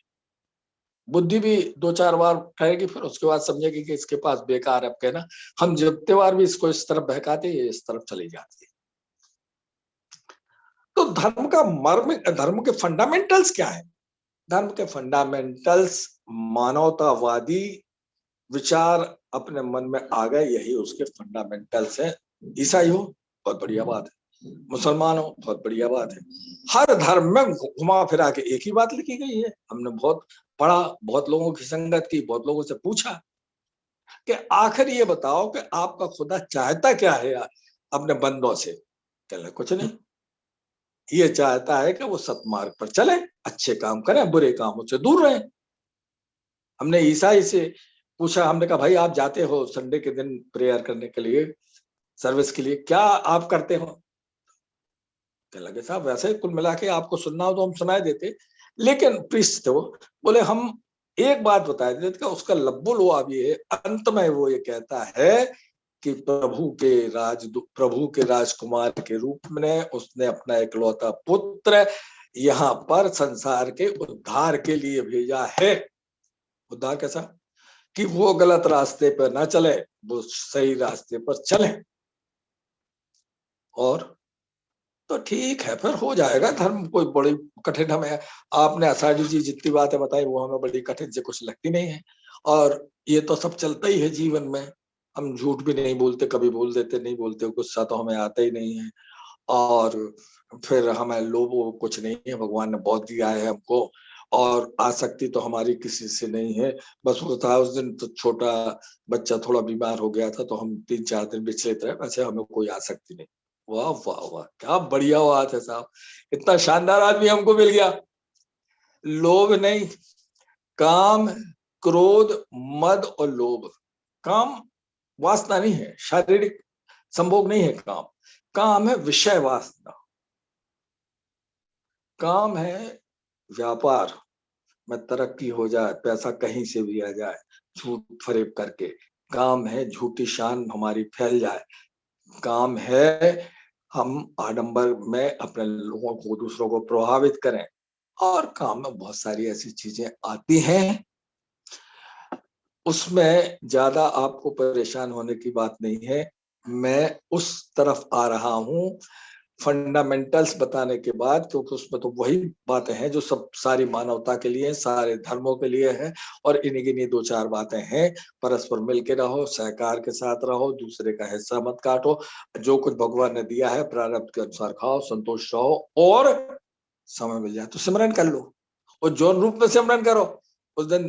बुद्धि भी 2-4 बार कहेगी, फिर उसके बाद समझेगी कि इसके पास बेकार है, अब कहना हम जितने बार भी इसको इस तरफ बहकाते ये इस तरफ चली जाती है। तो धर्म का मर्म, धर्म के फंडामेंटल्स क्या है? धर्म के फंडामेंटल्स मानवतावादी विचार अपने मन में आ गए, यही उसके फंडामेंटल्स हैं। ईसाई हो बहुत बढ़िया बात है, मुसलमान हो बहुत बढ़िया बात है, हर धर्म में घुमा फिरा के एक ही बात लिखी गई है। हमने बहुत पढ़ा, बहुत लोगों की संगत की, बहुत लोगों से पूछा कि आखिर ये बताओ कि आपका खुदा चाहता क्या है अपने बंदों से? कहले कुछ नहीं, ये चाहता है कि वो सतमार्ग पर चले, अच्छे काम करें, बुरे कामों से दूर रहें। हमने ईसाई से पूछा, हमने कहा भाई आप जाते हो संडे के दिन प्रेयर करने के लिए, सर्विस के लिए, क्या आप करते हो? कहने लगे साहब वैसे कुल मिला के आपको सुनना हो तो हम सुनाई देते, लेकिन प्रीस्ट थे वो, बोले हम एक बात बता देते कि उसका लब्बुल वाब ये है, अंत में वो ये कहता है कि प्रभु के राजकुमार के रूप में उसने अपना इकलौता पुत्र यहाँ पर संसार के उद्धार के लिए भेजा है। उद्धार कैसा? कि वो गलत रास्ते पर ना चले, वो सही रास्ते पर चले। और तो ठीक है, फिर हो जाएगा। धर्म कोई बड़ी कठिन, हमें आपने आषाढ़ी जी जितनी बातें बताई वो हमें बड़ी कठिन से कुछ लगती नहीं है। और ये तो सब चलता ही है जीवन में, हम झूठ भी नहीं बोलते, कभी बोल देते, नहीं बोलते, गुस्सा तो हमें आता ही नहीं है। और फिर हमें लोभ कुछ नहीं है, भगवान ने बहुत दिया है हमको, और आसक्ति तो हमारी किसी से नहीं है। बस वो था उस दिन तो छोटा बच्चा थोड़ा बीमार हो गया था तो हम 3-4 दिन विचलित रहे, वैसे हमें कोई आसक्ति नहीं। वाह वाह वाह, क्या बढ़िया बात है साहब, इतना शानदार आदमी हमको मिल गया। लोभ नहीं, काम, क्रोध, मद और लोभ। काम वासना नहीं है, शारीरिक संभोग नहीं है काम, काम है विषय वासना, काम है व्यापार में तरक्की हो जाए, पैसा कहीं से भी आ जाए झूठ फरेब करके, काम है झूठी शान हमारी फैल जाए, काम है हम आडंबर में अपने लोगों को, दूसरों को प्रभावित करें, और काम में बहुत सारी ऐसी चीजें आती हैं। उसमें ज्यादा आपको परेशान होने की बात नहीं है। मैं उस तरफ आ रहा हूं फंडामेंटल्स बताने के बाद, क्योंकि उसमें तो वही बातें हैं जो सब सारी मानवता के लिए, सारे धर्मों के लिए है। और इन्हीं की 2-4 बातें हैं, परस्पर मिलके रहो, सहकार के साथ रहो, दूसरे का हिस्सा मत काटो, जो कुछ भगवान ने दिया है प्रारब्ध के अनुसार खाओ, संतोष रहो, और समय मिल जाए तो सिमरन कर लो, और जौन रूप में सिमरन करो। उस दिन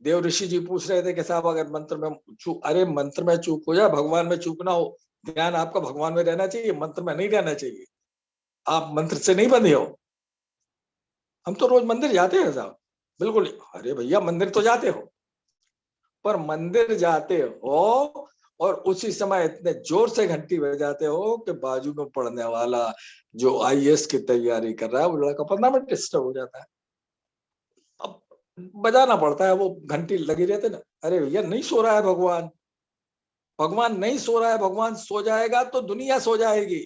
देव ऋषि जी पूछ रहे थे कि साहब अगर मंत्र में चूक, अरे मंत्र में चूक हो या भगवान में चूक ना हो, ध्यान आपका भगवान में रहना चाहिए, मंत्र में नहीं रहना चाहिए। आप मंत्र से नहीं बंधे हो। हम तो रोज मंदिर जाते हैं साहब, बिल्कुल। अरे भैया मंदिर तो जाते हो, पर मंदिर जाते हो और उसी समय इतने जोर से घंटी बजाते हो कि बाजू में पढ़ने वाला जो आईएएस की तैयारी कर रहा है वो लड़का 15 मिनट डिस्टर्ब हो जाता है। अब बजाना पड़ता है, वो घंटी लगी रहती ना। अरे भैया नहीं सो रहा है भगवान, भगवान नहीं सो रहा है, भगवान सो जाएगा तो दुनिया सो जाएगी,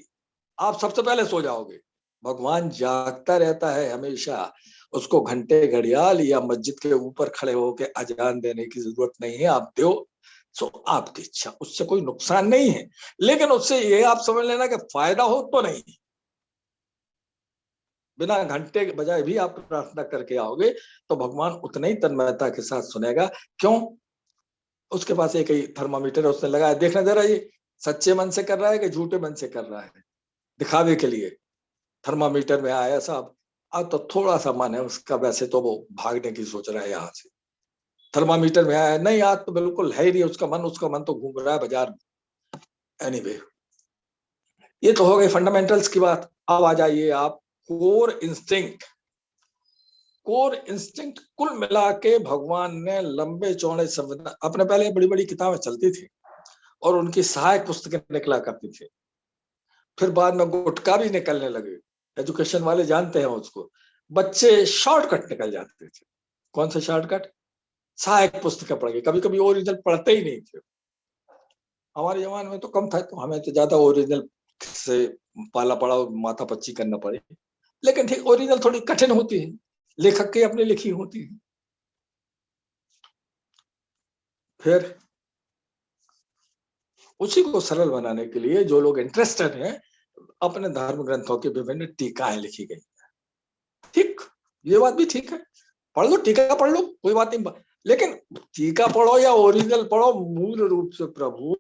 आप सबसे पहले सो जाओगे। भगवान जागता रहता है हमेशा, उसको घंटे घड़ियाल या मस्जिद के ऊपर खड़े होकर अजान देने की जरूरत नहीं है, आप दो सो आपकी इच्छा, उससे कोई नुकसान नहीं है। लेकिन उससे ये आप समझ लेना कि फायदा हो तो नहीं। बिना घंटे के बजाय भी आप प्रार्थना करके आओगे तो भगवान उतने ही तन्मयता के साथ सुनेगा। क्यों? उसके पास एक ही थर्मामीटर है, उसने लगाया, देखना जरा ये सच्चे मन से कर रहा है कि झूठे मन से कर रहा है, दिखावे के लिए थर्मामीटर में आया साहब। अब तो थोड़ा सा मन है उसका, वैसे तो वो भागने की सोच रहा है यहाँ से। थर्मामीटर में आया नहीं, आज तो बिल्कुल है ही नहीं उसका मन तो घूम रहा है बाजार में। एनीवे, ये तो हो गई फंडामेंटल्स की बात। अब आ जाइए आप कोर इंस्टिंक्ट। कोर इंस्टिंक्ट कुल मिला के भगवान ने लंबे चौड़े संविधान, अपने पहले बड़ी बड़ी किताबें चलती थी और उनकी सहायक पुस्तकें निकला करती थी। फिर बाद में गुटका भी निकलने लगे, एजुकेशन वाले जानते हैं उसको। बच्चे शॉर्टकट निकल जाते थे। कौन सा शॉर्टकट? सहायक पुस्तकें पढ़ के, कभी कभी ओरिजिनल पढ़ते ही नहीं थे। हमारे जमाने में तो कम था, तो हमें तो ज्यादा ओरिजिनल से पाला पड़ा और माथा पच्ची करना पड़े। लेकिन ठीक, ओरिजिनल थोड़ी कठिन होती है, लेखक की अपनी लिखी होती है। फिर उसी को सरल बनाने के लिए जो लोग इंटरेस्टेड हैं, अपने धर्म ग्रंथों की विभिन्न टीकाएं लिखी गई। ठीक, ये बात भी ठीक है, पढ़ लो, टीका पढ़ लो, कोई बात नहीं। लेकिन टीका पढ़ो या ओरिजिनल पढ़ो, मूल रूप से प्रभु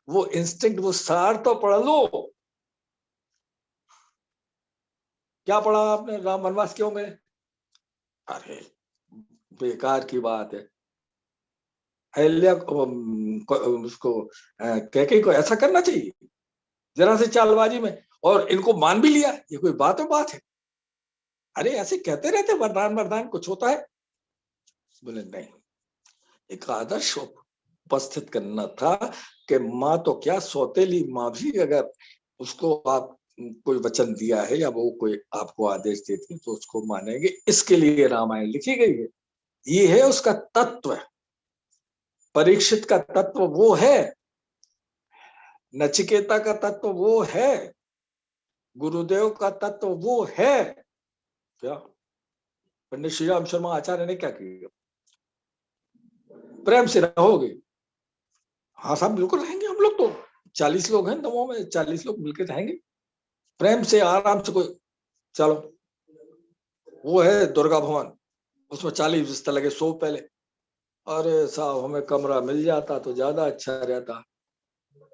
वो इंस्टिंक्ट, वो सार तो पढ़ लो। क्या पढ़ा आपने? राम वनवास क्यों गए? अरे बेकार की बात है। अहिल्या उसको कैकेयी को ऐसा करना चाहिए जरा से चालबाजी में, और इनको मान भी लिया, ये कोई बात है? अरे ऐसे कहते रहते वरदान वरदान कुछ होता है। बोले नहीं, एक आदर्श उपस्थित करना था कि माँ तो क्या, सौतेली माँ भी अगर उसको आप कोई वचन दिया है या वो कोई आपको आदेश देती है तो उसको मानेंगे। इसके लिए रामायण लिखी गई है। ये है उसका तत्व। परीक्षित का तत्व वो है, नचिकेता का तत्व वो है, गुरुदेव का तत्व वो है। क्या पंडित श्री राम शर्मा आचार्य ने क्या किया? प्रेम से रहोगे? हाँ साहब, बिल्कुल रहेंगे। हम लोग तो 40 लोग हैं दमोह में, 40 लोग मिलकर रहेंगे प्रेम से, आराम से। कोई चलो, वो है दुर्गा भवन, उसमें 40 बिस्तर लगे, सो पहले। अरे साहब, हमें कमरा मिल जाता तो ज्यादा अच्छा रहता।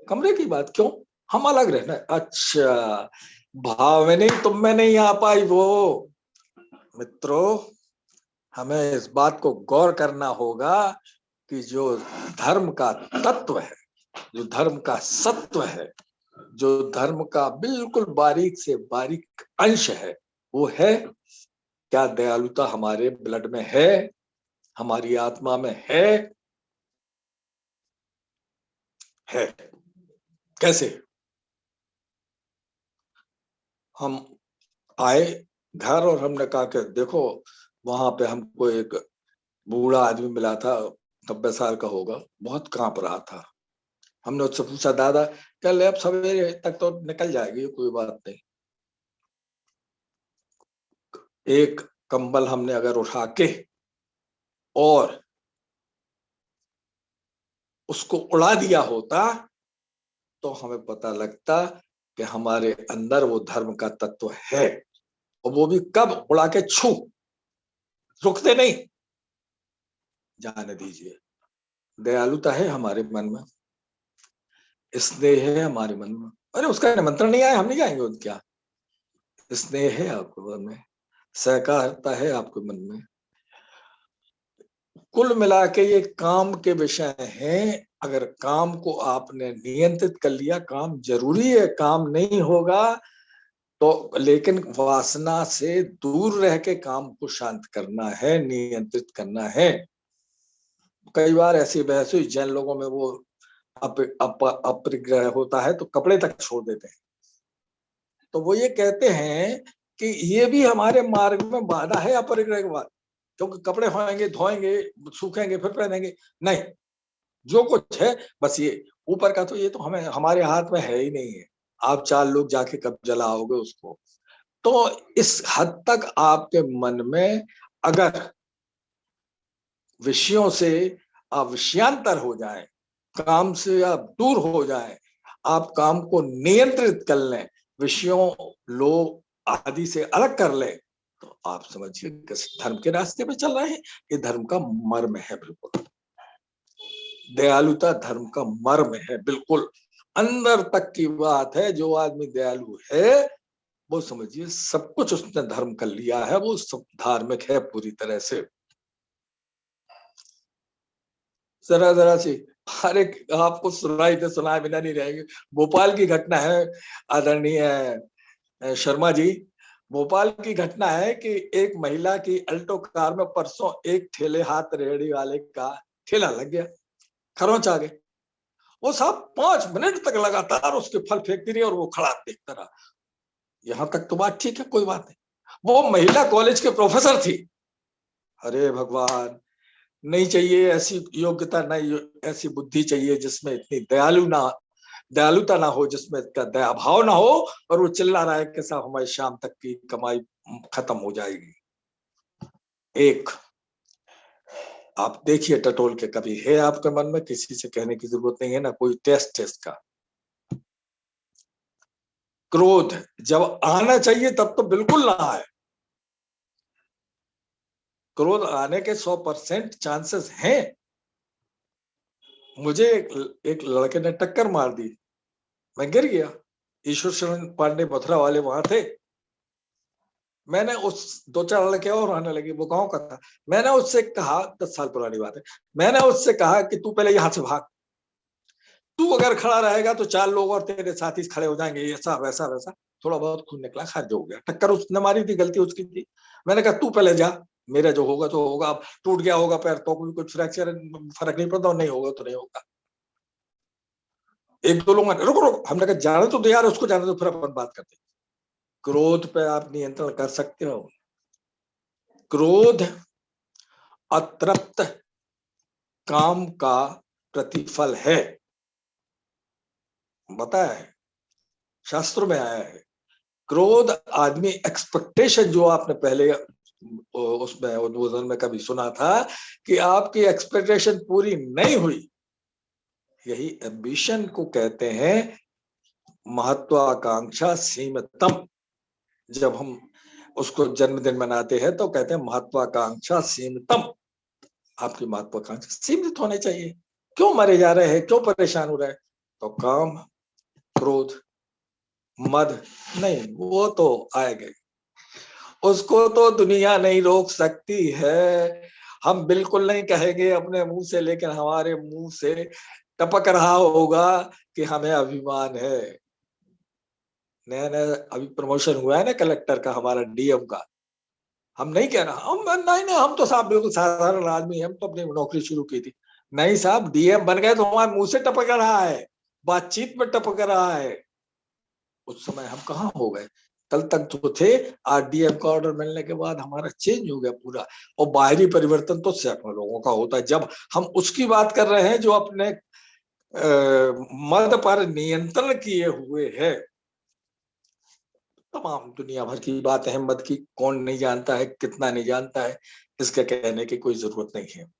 कमरे की बात क्यों, हम अलग रहना। अच्छा, भावनी तुम में नहीं आ पाई वो। मित्रों, हमें इस बात को गौर करना होगा कि जो धर्म का तत्व है, जो धर्म का सत्व है, जो धर्म का बिल्कुल बारीक से बारीक अंश है, वो है क्या? दयालुता हमारे ब्लड में है, हमारी आत्मा में है। कैसे? हम आए घर और हमने कहा कि देखो, वहां पे हमको एक बूढ़ा आदमी मिला था, 90 साल का होगा, बहुत कांप रहा था। हमने उससे पूछा, दादा कल अब सवेरे तक तो निकल जाएगी, कोई बात नहीं। एक कंबल हमने अगर उठा के और उसको उड़ा दिया होता तो हमें पता लगता कि हमारे अंदर वो धर्म का तत्व है। और वो भी कब? उड़ा के छू, रुकते नहीं। जाने दीजिए, दयालुता है हमारे मन में, स्नेह है हमारे मन में। अरे उसका निमंत्रण नहीं आया, हम नहीं जाएंगे उनके यहाँ। स्नेह है आपके मन में, सहकारता है आपके मन में। कुल मिला के ये काम के विषय हैं। अगर काम को आपने नियंत्रित कर लिया, काम जरूरी है, काम नहीं होगा तो, लेकिन वासना से दूर रह के काम को शांत करना है, नियंत्रित करना है। कई बार ऐसी बहस हुई, जैन लोगों में वो अपरिग्रह होता है तो कपड़े तक छोड़ देते हैं। तो वो ये कहते हैं कि ये भी हमारे मार्ग में बाधा है अपरिग्रह के बाद, क्योंकि कपड़े होंगे, धोएंगे, सूखेंगे, फिर पहनेंगे। नहीं, जो कुछ है बस ये ऊपर का, तो ये तो हमें, हमारे हाथ में है ही नहीं है। आप 4 लोग जाके कब जलाओगे उसको? तो इस हद तक आपके मन में अगर विषयों से आप विषयांतर हो जाए, काम से आप दूर हो जाए, आप काम को नियंत्रित कर लें, विषयों लोभ आदि से अलग कर लें, तो आप समझिए किस धर्म के रास्ते पे चल रहे हैं। ये धर्म का मर्म है, बिल्कुल दयालुता धर्म का मर्म है, बिल्कुल अंदर तक की बात है। जो आदमी दयालु है वो समझिए सब कुछ उसने धर्म कर लिया है, वो सब धार्मिक है पूरी तरह से। जरा सी हर एक आपको सुनाई तो सुनाए बिना नहीं रहेंगे। भोपाल की घटना है आदरणीय शर्मा जी, भोपाल की घटना है कि एक महिला की अल्टो कार में परसों एक ठेले हाथ रेहड़ी वाले का ठेला लग गया, खरोंच आ गए। वो साहब 5 मिनट तक लगातार उसके फल फेंकती रही और वो खड़ा देखता रहा। यहां तक तो बात ठीक है, कोई बात नहीं। वो महिला कॉलेज के प्रोफेसर थी। अरे भगवान, नहीं चाहिए ऐसी योग्यता, नहीं ऐसी बुद्धि चाहिए जिसमें इतनी दयालुता ना हो, जिसमें इसका दया भाव ना हो, और वो चिल्ला रहा है कि साहब हमारी शाम तक की कमाई खत्म हो जाएगी। एक आप देखिए टटोल के, कभी है आपके मन में, किसी से कहने की जरूरत नहीं है ना, कोई टेस्ट का। क्रोध जब आना चाहिए तब तो बिल्कुल ना आए। क्रोध आने के 100% चांसेस हैं। मुझे एक लड़के ने टक्कर मार दी, मैं गिर गया। ईश्वर शरण पांडे मथुरा वाले वहां थे। मैंने उस 2-4 लड़के और आने लगे, वो गांव का था। मैंने उससे कहा, 10 साल पुरानी बात है, मैंने उससे कहा कि तू पहले यहां से भाग, तू अगर खड़ा रहेगा तो 4 लोग और तेरे साथी खड़े हो जाएंगे, ऐसा वैसा वैसा। थोड़ा बहुत खून निकला, खारिज हो गया। टक्कर उसने मारी थी, गलती उसकी थी। मैंने कहा तू पहले जा, मेरा जो होगा तो होगा। अब टूट गया होगा पैर तो कोई कुछ फ्रैक्चर फर्क नहीं पड़ता, और नहीं होगा तो नहीं होगा। 1-2 लोग रुको रुको, हमने कहा जाने तो दे यार, उसको जाने तो, फिर अपन बात करते। क्रोध पे आप नियंत्रण कर सकते हो। क्रोध अतृप्त काम का प्रतिफल है, बताया है, शास्त्रों में आया है। क्रोध आदमी एक्सपेक्टेशन, जो आपने पहले उसमें उद्बोधन में कभी सुना था कि आपकी एक्सपेक्टेशन पूरी नहीं हुई, यही एम्बिशन को कहते हैं महत्वाकांक्षा सीमितम। जब हम उसको जन्मदिन मनाते हैं तो कहते हैं महत्वाकांक्षा सीमितम। आपकी महत्वाकांक्षा सीमित होने चाहिए। क्यों मरे जा रहे हैं, क्यों परेशान हो रहे हैं? तो काम, क्रोध, मद नहीं, वो तो आएगा, उसको तो दुनिया नहीं रोक सकती है। हम बिल्कुल नहीं कहेंगे अपने मुंह से, लेकिन हमारे मुंह से टपक रहा होगा कि हमें अभिमान है। नया नया अभी प्रमोशन हुआ है ना कलेक्टर का, हमारा डीएम का। हम नहीं कह रहा, हम नहीं, हम तो साहब बिल्कुल साधारण आदमी हैं, हम तो अपनी नौकरी शुरू की थी। नहीं साहब, डीएम बन गए तो हमारे मुंह से टपक रहा है, बातचीत में टपक रहा है। उस समय हम कहाँ हो गए? कल तक जो थे, आरडीएम का ऑर्डर मिलने के बाद हमारा चेंज हो गया पूरा। और बाहरी परिवर्तन तो सैकड़ों लोगों का होता है। जब हम उसकी बात कर रहे हैं जो अपने मद पर नियंत्रण किए हुए है, तमाम दुनिया भर की बात है मद की, कौन नहीं जानता है, कितना नहीं जानता है, इसके कहने की कोई जरूरत नहीं है।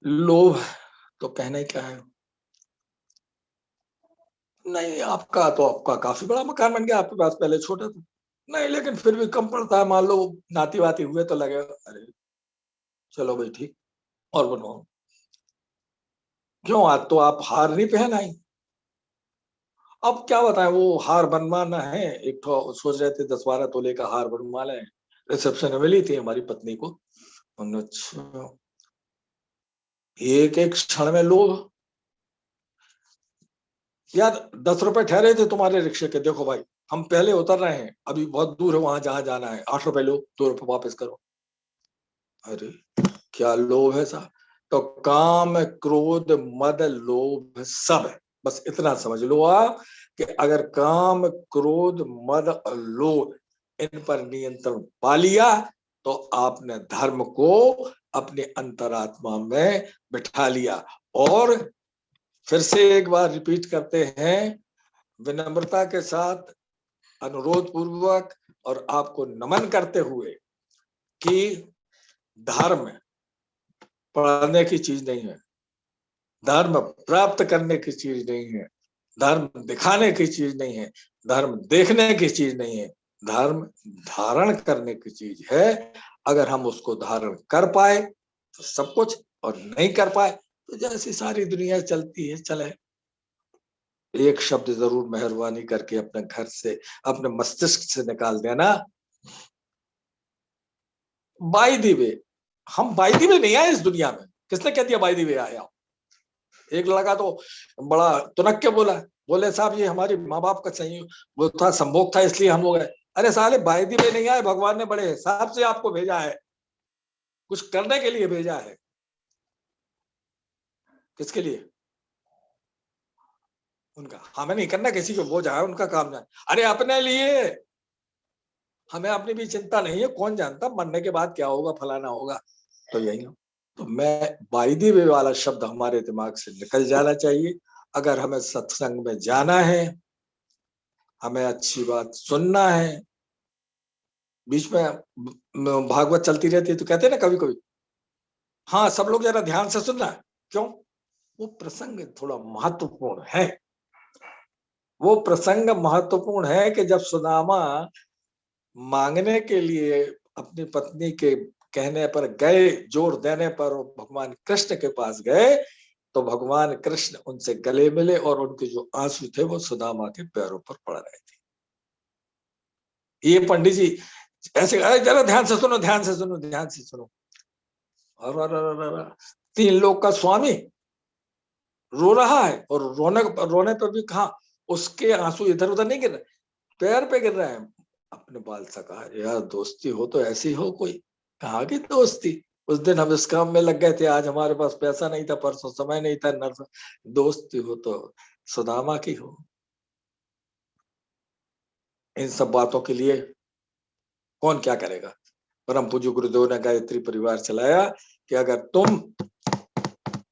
लोभ तो कहना ही क्या है। नहीं, आपका काफी बड़ा मकान बन गया, आपके पास पहले छोटा था। नहीं, लेकिन फिर भी कम पड़ता है। मान लो नाती वाती हुए तो लगे, अरे चलो भाई ठीक, और बनवाओ। क्यों, आज तो आप हार नहीं पहनाई? अब क्या बताएं, वो हार बनवाना है। एक तो सोच रहे थे 10-12 तोले का हार बनवा लें, रिसेप्शन में मिली थी हमारी पत्नी को। अच्छा, एक एक क्षण में लोग, यार 10 रुपए ठहरे थे तुम्हारे रिक्शे के, देखो भाई हम पहले उतर रहे हैं, अभी बहुत दूर है वहां जहां जाना है, 8 रुपए लो, 2 रुपए वापस करो। अरे क्या लोभ है साहब। तो काम, क्रोध, मद, लोभ सब है, बस इतना समझ लो आप कि अगर काम, क्रोध, मद और लोभ इन पर नियंत्रण पा लिया तो आपने धर्म को अपने अंतरात्मा में बिठा लिया। और फिर से एक बार रिपीट करते हैं, विनम्रता के साथ, अनुरोध पूर्वक और आपको नमन करते हुए कि धर्म पढ़ने की चीज नहीं है, धर्म प्राप्त करने की चीज नहीं है, धर्म दिखाने की चीज नहीं है, धर्म देखने की चीज नहीं है, धर्म धारण करने की चीज है। अगर हम उसको धारण कर पाए तो सब कुछ, और नहीं कर पाए तो जैसी सारी दुनिया चलती है चले। एक शब्द जरूर मेहरबानी करके अपने घर से, अपने मस्तिष्क से निकाल देना, बाई दी वे। हम बाई दी वे नहीं आए इस दुनिया में। किसने कह दिया बाई दी वे आया? एक लड़का तो बड़ा तुनक के बोला, बोले साहब ये हमारे माँ बाप का संयोग वो था, संभोग था, इसलिए हम लोग गए। अरे साले बाई दी वे नहीं आए, भगवान ने बड़े हिसाब से आपको भेजा है, कुछ करने के लिए भेजा है। किसके लिए? उनका। हमें नहीं करना किसी को, वो जाए उनका काम जाए। अरे अपने लिए, हमें अपनी भी चिंता नहीं है, कौन जानता मरने के बाद क्या होगा, फलाना होगा। तो यही हो। तो मैं वायदी वे वाला शब्द हमारे दिमाग से निकल जाना चाहिए। अगर हमें सत्संग में जाना है, हमें अच्छी बात सुनना है, बीच में भागवत चलती रहती है तो कहते हैं ना कभी कभी, हाँ सब लोग जरा ध्यान से सुनना। क्यों? वो प्रसंग थोड़ा महत्वपूर्ण है। वो प्रसंग महत्वपूर्ण है कि जब सुदामा मांगने के लिए अपनी पत्नी के कहने पर गए, जोर देने पर वो भगवान कृष्ण के पास गए, तो भगवान कृष्ण उनसे गले मिले और उनके जो आंसू थे वो सुदामा के पैरों पर पड़ रहे थे। ये पंडित जी ऐसे, जरा ध्यान से सुनो, ध्यान से सुनो, ध्यान से सुनो। और 3 लोग का स्वामी रो रहा है, और रोने पर भी कहा उसके आंसू इधर उधर नहीं गिर रहे, पैर पे गिर रहे हैं। अपने बाल सा कहा, यार दोस्ती हो तो ऐसी हो कोई। कहाँ की दोस्ती? उस दिन हम इस काम में लग गए थे, आज हमारे पास पैसा नहीं था, परसों समय नहीं था, नरसों। दोस्ती हो तो सुदामा की हो। इन सब बातों के लिए कौन क्या करेगा? परम पूज्य गुरुदेव ने गायत्री परिवार चलाया कि अगर तुम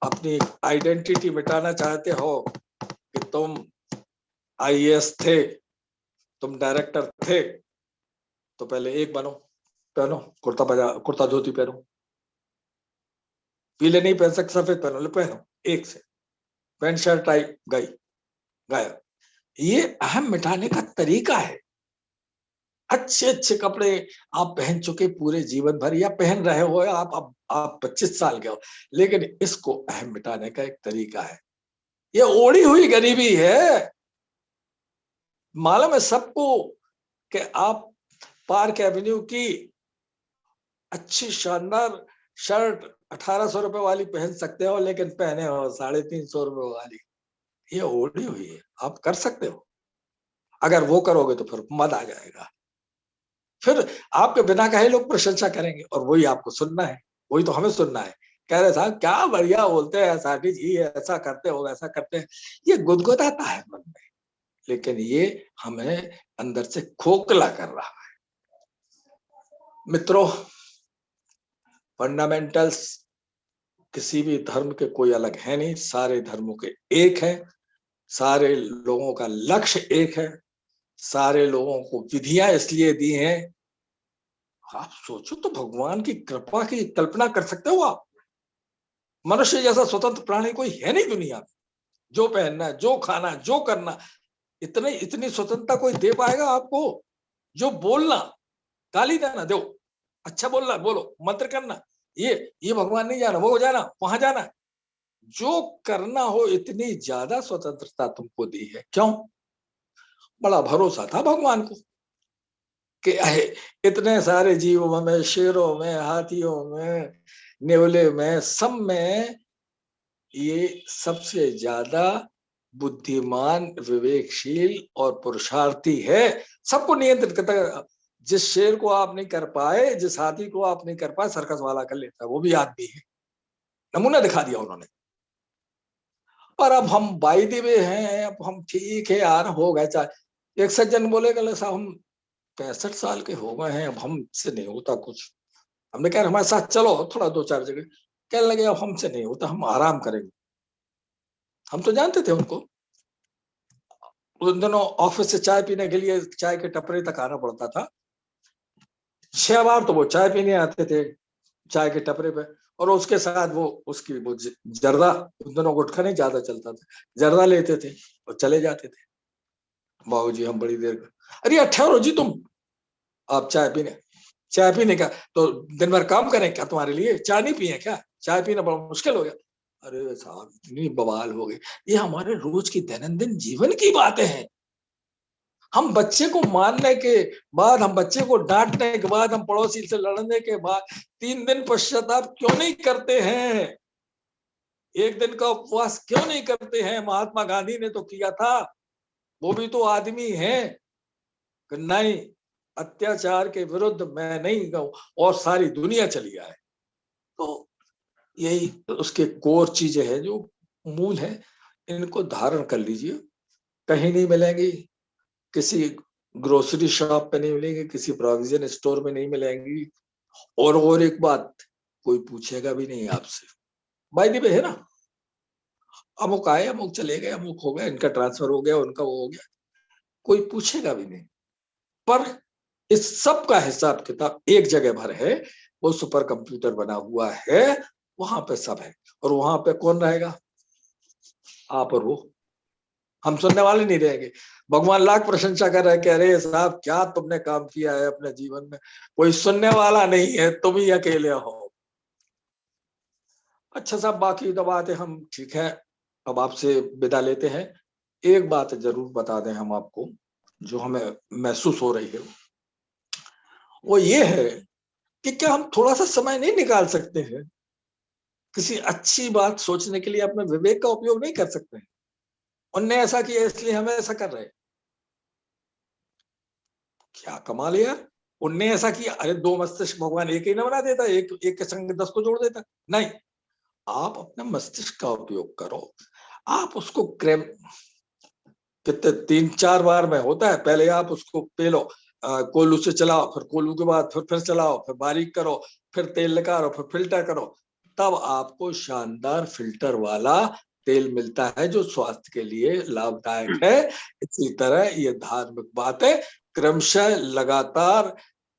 अपनी आइडेंटिटी मिटाना चाहते हो कि तुम आईएएस थे, तुम डायरेक्टर थे, तो पहले एक बनो, पहनो कुर्ता धोती पहनो, पीले नहीं पहन सकते, सफेद पहनो, ले पहनो एक से, पैंट शर्ट टाई गई गायब। ये अहम मिटाने का तरीका है। अच्छे अच्छे कपड़े आप पहन चुके पूरे जीवन भर, या पहन रहे हो, आप 25 साल के हो, लेकिन इसको अहम मिटाने का एक तरीका है। ये ओढ़ी हुई गरीबी है। मालूम है सबको कि आप पार्क एवेन्यू की अच्छी शानदार शर्ट 1800 रुपए वाली पहन सकते हो, लेकिन पहने हो 350 रुपए वाली। ये ओढ़ी हुई है। आप कर सकते हो, अगर वो करोगे तो फिर मजा आ जाएगा। फिर आपके बिना कहे लोग प्रशंसा करेंगे, और वही आपको सुनना है, वही तो हमें सुनना है। कह रहे साहब क्या बढ़िया बोलते हैं साटी जी, ऐसा करते हो वैसा करते हैं। ये गुदगुदाता है मन में, लेकिन ये हमें अंदर से खोखला कर रहा है। मित्रों, फंडामेंटल्स किसी भी धर्म के कोई अलग है नहीं, सारे धर्मों के एक है, सारे लोगों का लक्ष्य एक है, सारे लोगों को विधियां इसलिए दी हैं। आप सोचो तो भगवान की कृपा की कल्पना कर सकते हो आप? मनुष्य जैसा स्वतंत्र प्राणी कोई है नहीं दुनिया में। जो पहनना, जो खाना, जो करना, इतनी स्वतंत्रता कोई दे पाएगा आपको? जो बोलना, गाली देना दो, अच्छा बोलना बोलो, मंत्र करना, ये भगवान नहीं जाना, वो जाना, वहां जाना, जो करना हो, इतनी ज्यादा स्वतंत्रता तुमको दी है। क्यों? बड़ा भरोसा था भगवान को कि इतने सारे जीवों में, शेरों में, हाथियों में, नेवले में, सब में ये सबसे ज्यादा बुद्धिमान, विवेकशील और पुरुषार्थी है। सबको नियंत्रित करता है। जिस शेर को आप नहीं कर पाए, जिस हाथी को आप नहीं कर पाए, सर्कस वाला कर लेता है, वो भी आदमी है। नमूना दिखा दिया उन्होंने। पर अब हम बाई दी वे हैं, अब हम ठीक है यार, हो गए। चाहे एक सज्जन बोले गले साहब हम 65 साल के हो गए हैं, अब हमसे नहीं होता कुछ। हमने कहा हमारे साथ चलो थोड़ा 2-4 जगह। कहने लगे अब हमसे नहीं होता, हम आराम करेंगे। हम तो जानते थे उनको। उन दिनों ऑफिस से चाय पीने के लिए चाय के टपरे तक आना पड़ता था। 6 बार तो वो चाय पीने आते थे चाय के टपरे पे, और उसके साथ वो उसकी वो जर्दा, उन दिनों गुटखा नहीं ज्यादा चलता था, जर्दा लेते थे और चले जाते थे। बाबूजी हम बड़ी देर, अरे ठहरो जी तुम, आप चाय पीने का तो दिन भर काम करें क्या तुम्हारे लिए, चाय नहीं पिए क्या, चाय पीना बड़ा मुश्किल हो गया। अरे साहब इतनी बवाल हो गई। ये हमारे रोज की दैनंदिन जीवन की बातें हैं। हम बच्चे को मारने के बाद, हम बच्चे को डांटने के बाद, हम पड़ोसी से लड़ने के बाद 3 दिन पश्चाताप क्यों नहीं करते हैं, 1 दिन का उपवास क्यों नहीं करते हैं? महात्मा गांधी ने तो किया था, वो भी तो आदमी है। नहीं, अत्याचार के विरुद्ध मैं नहीं गऊ और सारी दुनिया चली आए। तो यही उसके कोर चीजें हैं जो मूल है, इनको धारण कर लीजिए। कहीं नहीं मिलेंगी, किसी ग्रोसरी शॉप पे नहीं मिलेंगी, किसी प्रोविजन स्टोर में नहीं मिलेंगी। और एक बात, कोई पूछेगा भी नहीं आपसे, भाई दी है ना, अमुक आए अमुक चले गए, अमुक हो गया, इनका ट्रांसफर हो गया, उनका वो हो गया, कोई पूछेगा भी नहीं। पर इस सब का हिसाब किताब एक जगह भर है, वो सुपर कंप्यूटर बना हुआ है, वहां पे सब है। और वहां पे कौन रहेगा? आप और वो। हम सुनने वाले नहीं रहेंगे। भगवान लाख प्रशंसा कर रहे हैं कि अरे साहब क्या तुमने काम किया है अपने जीवन में, कोई सुनने वाला नहीं है, तुम ही अकेले हो। अच्छा साहब, बाकी तो बातें हम ठीक है, अब आपसे विदा लेते हैं। एक बात जरूर बता दें हम आपको, जो हमें महसूस हो रही है, वो ये है कि क्या हम थोड़ा सा समय नहीं निकाल सकते हैं, किसी अच्छी बात सोचने के लिए अपने विवेक का उपयोग नहीं कर सकते हैं? उनने ऐसा किया इसलिए हमें ऐसा कर रहे हैं। क्या कमाल है यार, उनने ऐसा किया, अरे 2 मस्तिष्क भगवान एक ही ना बना देता, एक के संग 10 को जोड़ देता? नहीं, आप अपने मस्तिष्क का उपयोग करो। आप उसको क्रेम कितने 3-4 बार में होता है, पहले आप उसको पेलो, कोल्हू से चलाओ, फिर कोल्हू के बाद फिर चलाओ, फिर बारीक करो, फिर तेल निकालो, फिर फिल्टर करो, तब आपको शानदार फिल्टर वाला तेल मिलता है जो स्वास्थ्य के लिए लाभदायक है। इसी तरह ये धार्मिक बातें क्रमशः लगातार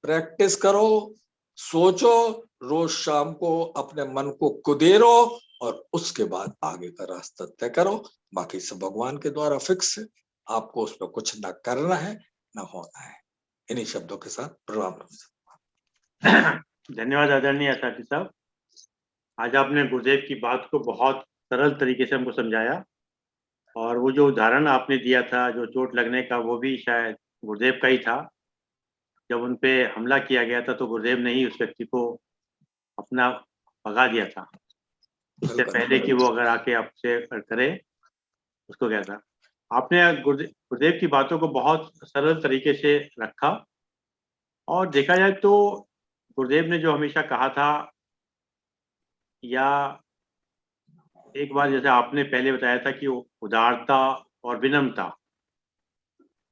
प्रैक्टिस करो, सोचो, रोज शाम को अपने मन को कुदेरो और उसके बाद आगे का रास्ता तय करो। बाकी सब भगवान के द्वारा फिक्स है, आपको उसमें कुछ ना करना है ना होना है। इन्हीं शब्दों के साथ प्रणाम। धन्यवाद आदरणीय आचार्य साहब। आज आपने गुरुदेव की बात को बहुत सरल तरीके से हमको समझाया, और वो जो उदाहरण आपने दिया था जो चोट लगने का, वो भी शायद गुरुदेव का ही था। जब उन पे हमला किया गया था तो गुरुदेव ने ही उस व्यक्ति को अपना भगा दिया था, इससे पहले कि वो अगर आके आपसे करे उसको क्या था। आपने गुरुदेव की बातों को बहुत सरल तरीके से रखा, और देखा जाए तो गुरुदेव ने जो हमेशा कहा था, या एक बार जैसे आपने पहले बताया था कि उदारता और विनम्रता,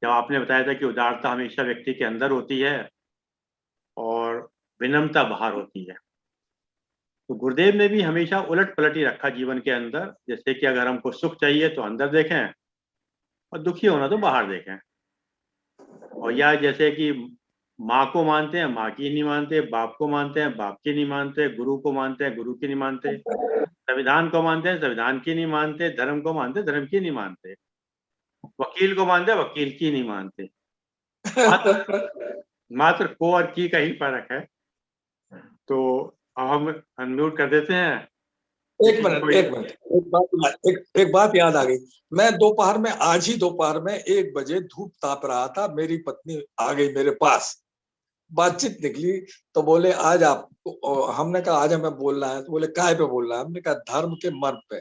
जब आपने बताया था कि उदारता हमेशा व्यक्ति के अंदर होती है और विनम्रता बाहर होती है, तो गुरुदेव ने भी हमेशा उलट पलट ही रखा जीवन के अंदर। जैसे कि अगर हमको सुख चाहिए तो अंदर देखें, और दुखी होना तो बाहर देखें। और या जैसे कि माँ को मानते हैं, माँ की नहीं मानते, बाप को मानते हैं, बाप की नहीं मानते, गुरु को मानते हैं, गुरु की नहीं मानते, संविधान को मानते हैं, संविधान की नहीं मानते, धर्म को मानते, धर्म की नहीं मानते, वकील को मानते हैं, वकील की नहीं मानते। मात्र को और की का ही फर्क है। तो अब हम अनम्यूट कर देते हैं। एक मिनट, एक बात याद आ गई। मैं दोपहर में, आज ही दोपहर में 1 बजे धूप ताप रहा था, मेरी पत्नी आ गई मेरे पास, बातचीत निकली, तो बोले आज आप, हमने कहा आज हमें बोलना है, तो बोले काय पे बोलना है, हमने कहा धर्म के मर्म पे।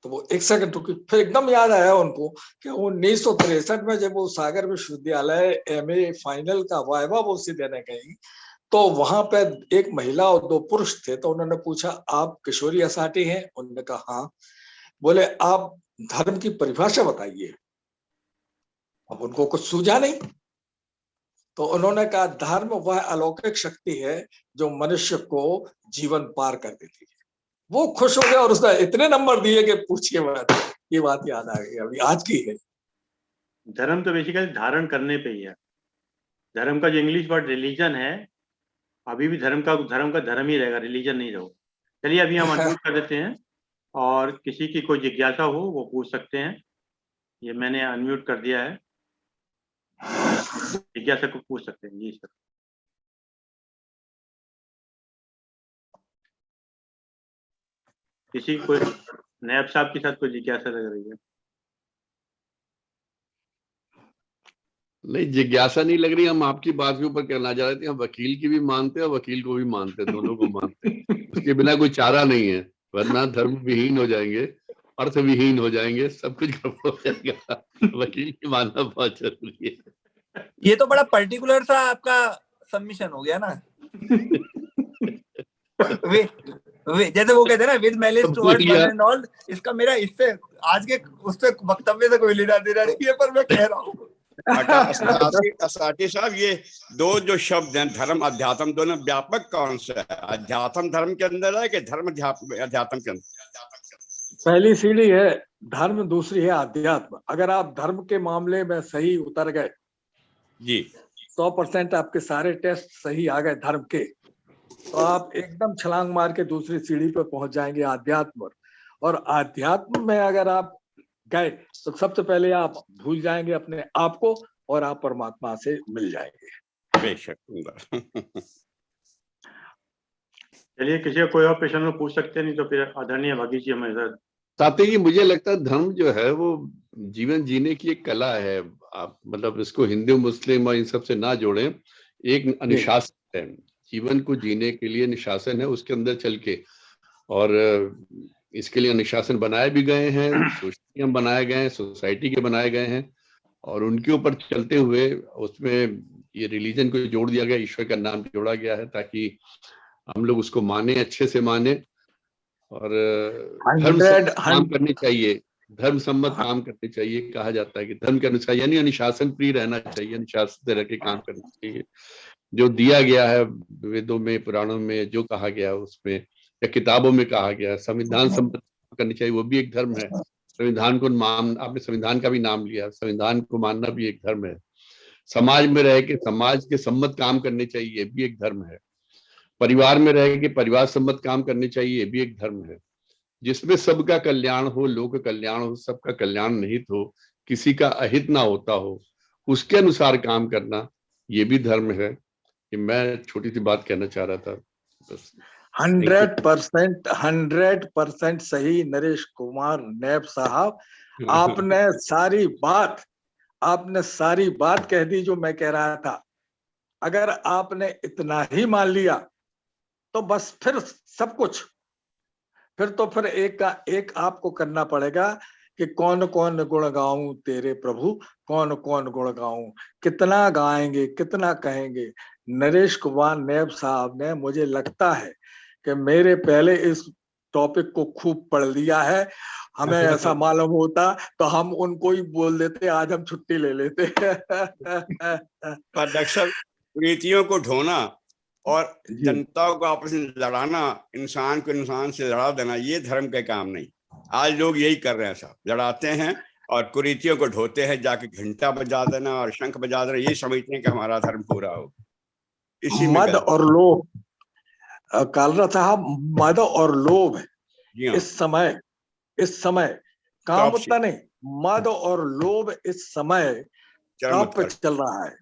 तो वो 1 सेकंड रुकी, फिर एकदम याद आया उनको कि 1963 में जब वो सागर विश्वविद्यालय MA फाइनल का वाइवा वो से देने गई, तो वहां पे एक महिला और 2 पुरुष थे। तो उन्होंने पूछा आप किशोरी असाटी हैं? उन्होंने कहा हाँ। बोले आप धर्म की परिभाषा बताइए। अब उनको कुछ सूझा नहीं, तो उन्होंने कहा धर्म वह अलौकिक शक्ति है जो मनुष्य को जीवन पार कर देती है। वो खुश हो गया और उसने इतने नंबर दिए कि पूछिए बात, ये बात याद आ गई, अभी आज की है। धर्म तो बेसिकली धारण करने पे ही है। धर्म का जो इंग्लिश वर्ड रिलीजन है, अभी भी धर्म का धर्म ही रहेगा, रिलीजन नहीं रहो। चलिए अभी हम अनम्यूट कर देते हैं, और किसी की कोई जिज्ञासा हो वो पूछ सकते हैं। ये मैंने अनम्यूट कर दिया है, जिज्ञासा को पूछ सकते हैं। जी सर। किसी कोई नायब साहब के साथ कोई जिज्ञासा लग रही है? नहीं, जिज्ञासा नहीं लग रही। हम आपकी बात के ऊपर कहना चाह रहे थे, हम वकील की भी मानते हैं और वकील को भी मानते हैं, दोनों को मानते हैं। उसके बिना कोई चारा नहीं है, वरना धर्म विहीन हो जाएंगे, अर्थ विहीन हो जाएंगे, सब कुछ गड़बड़ हो जाएगा। वकील की मानना बहुत जरूरी है। ये तो बड़ा पर्टिकुलर सा आपका सबमिशन हो गया ना। जैसे वो कहते हैं ना, with malice towards one and all. इसका मेरा इससे आज के उससे वक्तव्य से कोई लेना देना नहीं है, पर मैं कह रहा हूँ साटी साहब, ये दो जो शब्द हैं धर्म अध्यात्म, दोनों व्यापक कौन सा है? अध्यात्म धर्म के अंदर है कि धर्म अध्यात्म के अंदर? पहली सीढ़ी है धर्म, दूसरी है अध्यात्म। अगर आप धर्म के मामले में सही उतर गए जी, 100% आपके सारे टेस्ट सही आ गए धर्म के, तो आप एकदम छलांग मार के दूसरी सीढ़ी पे पहुंच जाएंगे, अध्यात्म। और अध्यात्म में अगर आप गए तो सबसे पहले आप भूल जाएंगे अपने आप को, और आप परमात्मा से मिल जाएंगे। बेशक। चलिए किसी का कोई और प्रश्न पूछ सकते हैं, नहीं तो फिर आदरणीय भागी जी हमारे साथ। साथी जी, मुझे लगता है धर्म जो है वो जीवन जीने की एक कला है। आप मतलब इसको हिंदू मुस्लिम और इन सब से ना जोड़ें, एक अनुशासन है, जीवन को जीने के लिए अनुशासन है, उसके अंदर चल के। और इसके लिए अनुशासन बनाए भी गए हैं, सोसाइटी बनाए गए हैं, सोसाइटी के बनाए गए हैं, और उनके ऊपर चलते हुए उसमें ये रिलीजन को जोड़ दिया गया, ईश्वर का नाम जोड़ा गया है, ताकि हम लोग उसको माने, अच्छे से माने। और धर्म सम्मत काम करने चाहिए, धर्म सम्मत काम करने चाहिए। कहा जाता है कि धर्म के अनुसार, यानी अनुशासन प्रिय रहना चाहिए, अनुशासन से रह के काम करना चाहिए। जो दिया गया है वेदों में, पुराणों में जो कहा गया है उसमें, या किताबों में कहा गया है, संविधान सम्मत करनी चाहिए, वो भी एक धर्म है। संविधान को मान, आपने संविधान का भी नाम लिया, संविधान को मानना भी एक धर्म है। समाज में रह के समाज के सम्मत काम करने चाहिए, ये भी एक धर्म है। परिवार में रह के परिवार सम्मत काम करने चाहिए, ये भी एक धर्म है। जिसमें सबका कल्याण हो, लोक कल्याण हो, सबका कल्याण निहित हो, किसी का अहित ना होता हो, उसके अनुसार काम करना, ये भी धर्म है। कि मैं छोटी सी बात कहना चाह रहा था बस। 100% सही नरेश कुमार नैब साहब, आपने सारी बात कह दी जो मैं कह रहा था। अगर आपने इतना ही मान लिया तो बस फिर सब कुछ, फिर एक का एक आपको करना पड़ेगा कि कौन कौन गुण गाऊं तेरे प्रभु, कौन कौन गुण गाऊं, कितना गाएंगे, कितना कहेंगे। नरेश कुमार नैब साहब ने, मुझे लगता है कि मेरे पहले इस टॉपिक को खूब पढ़ लिया है। हमें ऐसा मालूम होता तो हम उनको ही बोल देते, आज हम छुट्टी ले लेते। पर डॉक्टर, रीतियों को ढोना और जनता को आपस में लड़ाना, इंसान को इंसान से लड़ा देना, ये धर्म के काम नहीं। आज लोग यही कर रहे हैं साहब, लड़ाते हैं और कुरीतियों को ढोते हैं, जाके घंटा बजा देना और शंख बजा देना, ये समझते हैं कि हमारा धर्म पूरा हो। इसी में मद और लोभ, कालरा साहब, मद और लोभ इस समय काम उतना नहीं, मद और लोभ इस समय टॉप पे चल रहा है।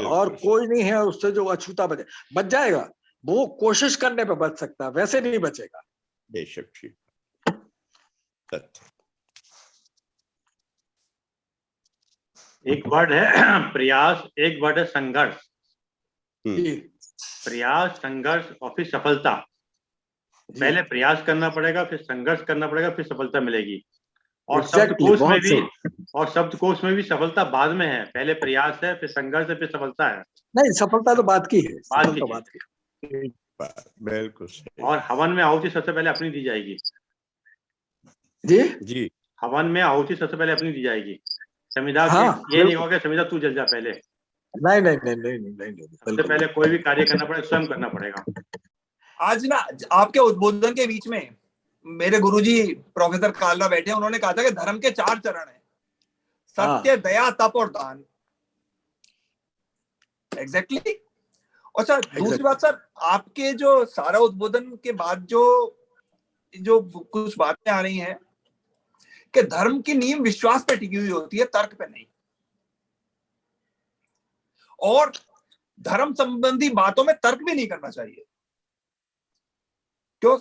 और कोई नहीं है उससे जो अछूता बच जाएगा। वो कोशिश करने पे बच सकता है, वैसे नहीं बचेगा। बेशक ठीक। एक वर्ड है प्रयास, एक वर्ड है संघर्ष। प्रयास, संघर्ष और फिर सफलता। पहले प्रयास करना पड़ेगा, फिर संघर्ष करना पड़ेगा, फिर सफलता मिलेगी। और शब्दकोश में भी सफलता बाद में है। पहले प्रयास है, फिर संघर्ष है, फिर सफलता है। नहीं, सफलता तो बात की है, बात की। बिल्कुल। और हवन में आहुति सबसे पहले अपनी दी जाएगी। जी, हवन में आहुति सबसे पहले अपनी दी जाएगी। समिधा ये नहीं होगा समिधा तू जल जा पहले। नहीं। सबसे पहले कोई भी कार्य करना पड़ेगा, स्वयं करना पड़ेगा। आज ना आपके उद्बोधन के बीच में मेरे गुरुजी प्रोफेसर कालरा बैठे हैं, उन्होंने कहा था कि धर्म के 4 चरण हैं। सत्य, दया, तप और दान। एग्जैक्टली। और सर दूसरी बात सर, आपके जो सारा उद्बोधन के बाद जो कुछ बातें आ रही हैं कि धर्म की नींव विश्वास पे टिकी हुई होती है, तर्क पे नहीं, और धर्म संबंधी बातों में तर्क भी नहीं करना चाहिए। क्यों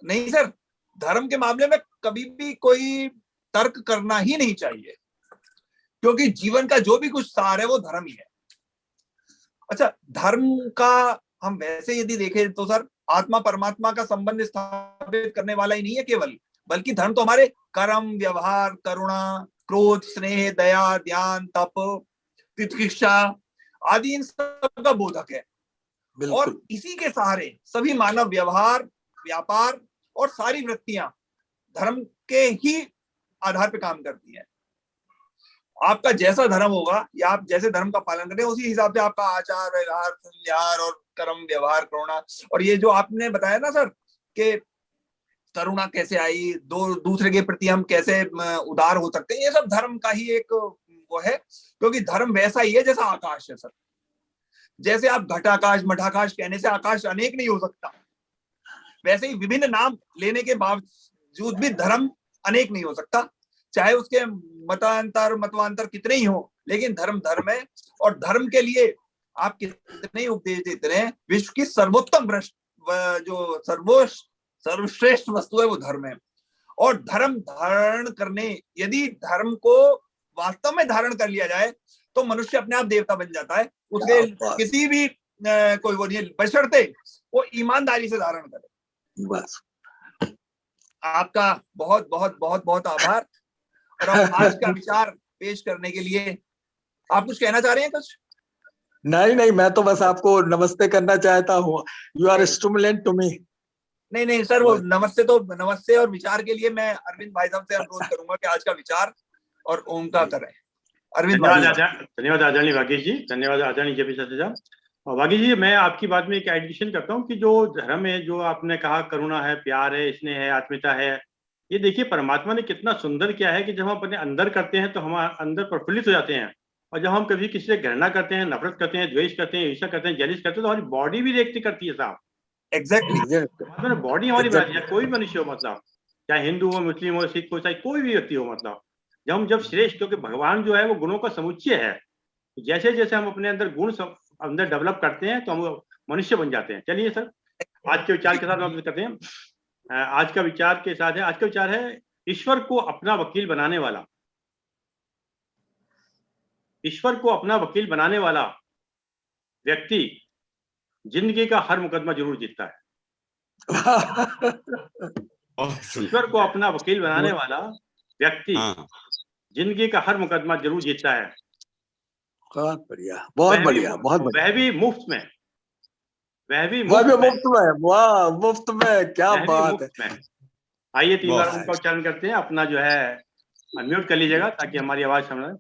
नहीं सर? धर्म के मामले में कभी भी कोई तर्क करना ही नहीं चाहिए, क्योंकि जीवन का जो भी कुछ सार है वो धर्म ही है। अच्छा, धर्म का हम वैसे यदि देखें तो सर, आत्मा परमात्मा का संबंध स्थापित करने वाला ही नहीं है केवल, बल्कि धर्म तो हमारे कर्म, व्यवहार, करुणा, क्रोध, स्नेह, दया, ध्यान, तप, तितिक्षा आदि इन सब का बोधक है। और इसी के सहारे सभी मानव व्यवहार, व्यापार और सारी वृत्तियां धर्म के ही आधार पर काम करती हैं। आपका जैसा धर्म होगा या आप जैसे धर्म का पालन करें, उसी हिसाब से आपका आचार, व्यवहार, संस्कार और कर्म, व्यवहार, करुणा, और ये जो आपने बताया ना सर कि करुणा कैसे आई, दूसरे के प्रति हम कैसे उदार हो सकते हैं, ये सब धर्म का ही एक वो है। क्योंकि धर्म वैसा ही है जैसा आकाश है सर। जैसे आप घटाकाश, मठाकाश कहने से आकाश अनेक नहीं हो सकता, वैसे ही विभिन्न नाम लेने के बावजूद भी धर्म अनेक नहीं हो सकता, चाहे उसके मतवांतर कितने ही हो, लेकिन धर्म धर्म है। और धर्म के लिए आप कितने ही उपदेश देते रहे, विश्व की सर्वोत्तम जो सर्वश्रेष्ठ वस्तु है वो धर्म है। और धर्म धारण करने, यदि धर्म को वास्तव में धारण कर लिया जाए तो मनुष्य अपने आप देवता बन जाता है। उसके किसी भी कोई वो नहीं, बशर्ते वो ईमानदारी से धारण करे। बस आपका बहुत बहुत बहुत बहुत आभार। और अब आज का विचार पेश करने के लिए आप कुछ कहना चाह रहे हैं? कुछ नहीं, मैं तो बस आपको नमस्ते करना चाहता हूँ। You are stimulant to me. नहीं सर, वो नमस्ते तो नमस्ते, और विचार के लिए मैं अरविंद भाई साहब से अनुरोध करूंगा कि आज का विचार और ओम का करें। अरविंद भाई। धन्यवाद आदरणीय वागीश जी, धन्यवाद आदरणीय जेपी शास्त्री साहब। और वागीश जी, मैं आपकी बात में एक एडिशन करता हूँ कि जो धर्म है, जो आपने कहा करुणा है, प्यार है, स्नेह है, आत्मीयता है, ये देखिए परमात्मा ने कितना सुंदर किया है कि जब हम अपने अंदर करते हैं तो हम अंदर प्रफुल्लित हो जाते हैं, और जब हम कभी किसी से घृणा करते हैं, नफरत करते हैं, द्वेष करते हैं, ईर्ष्या करते हैं, जेलिस करते हैं, तो हमारी बॉडी भी रिएक्ट करती है साहब। एग्जैक्टली। बॉडी हमारी बनाती है, कोई मनुष्य हो, मतलब चाहे हिंदू हो, मुस्लिम हो, सिख हो, चाहे कोई भी व्यक्ति हो, मतलब जब श्रेष्ठ, क्योंकि भगवान जो है वो गुणों का समुच्चय है, जैसे जैसे हम अपने अंदर गुण अंदर डेवलप करते हैं तो हम मनुष्य बन जाते हैं। चलिए सर, आज के विचार के साथ हम करते हैं। आज का विचार के साथ है, आज का विचार है ईश्वर को अपना वकील बनाने वाला। ईश्वर को अपना वकील बनाने वाला व्यक्ति जिंदगी का हर मुकदमा जरूर जीतता है। ईश्वर को अपना वकील बनाने वाला व्यक्ति जिंदगी का हर मुकदमा जरूर जीतता है। बहुत बढ़िया, बहुत बढ़िया, बहुत बढ़िया। वह भी मुफ्त में, वह भी मुफ्त में। वाह, मुफ्त में, क्या बात है। आइए 3 बार उनका उच्चारण करते हैं। अपना जो है अनम्यूट कर लीजिएगा ताकि हमारी आवाज समझ।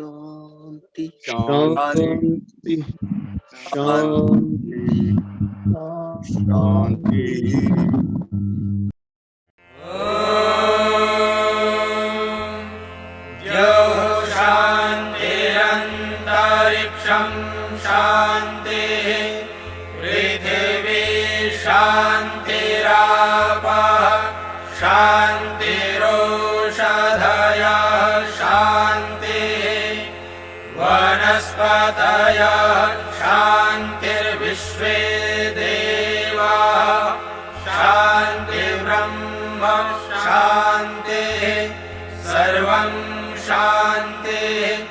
शांति शांति शांति शांति। शान्तिरन्तरिक्षं शान्तिः पृथिवी शान्तिरापः शान्तिरोषधयः शान्तिः वनस्पतयः शान्तिर्विश्वे देवाः शान्तिर्ब्रह्म शान्तिः सर्वं शान्तिः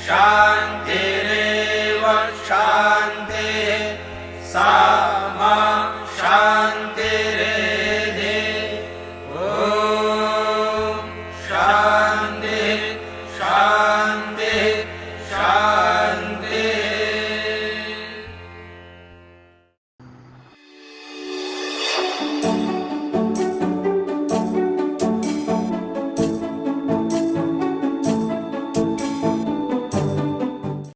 शान्तिरेव शान्तिः।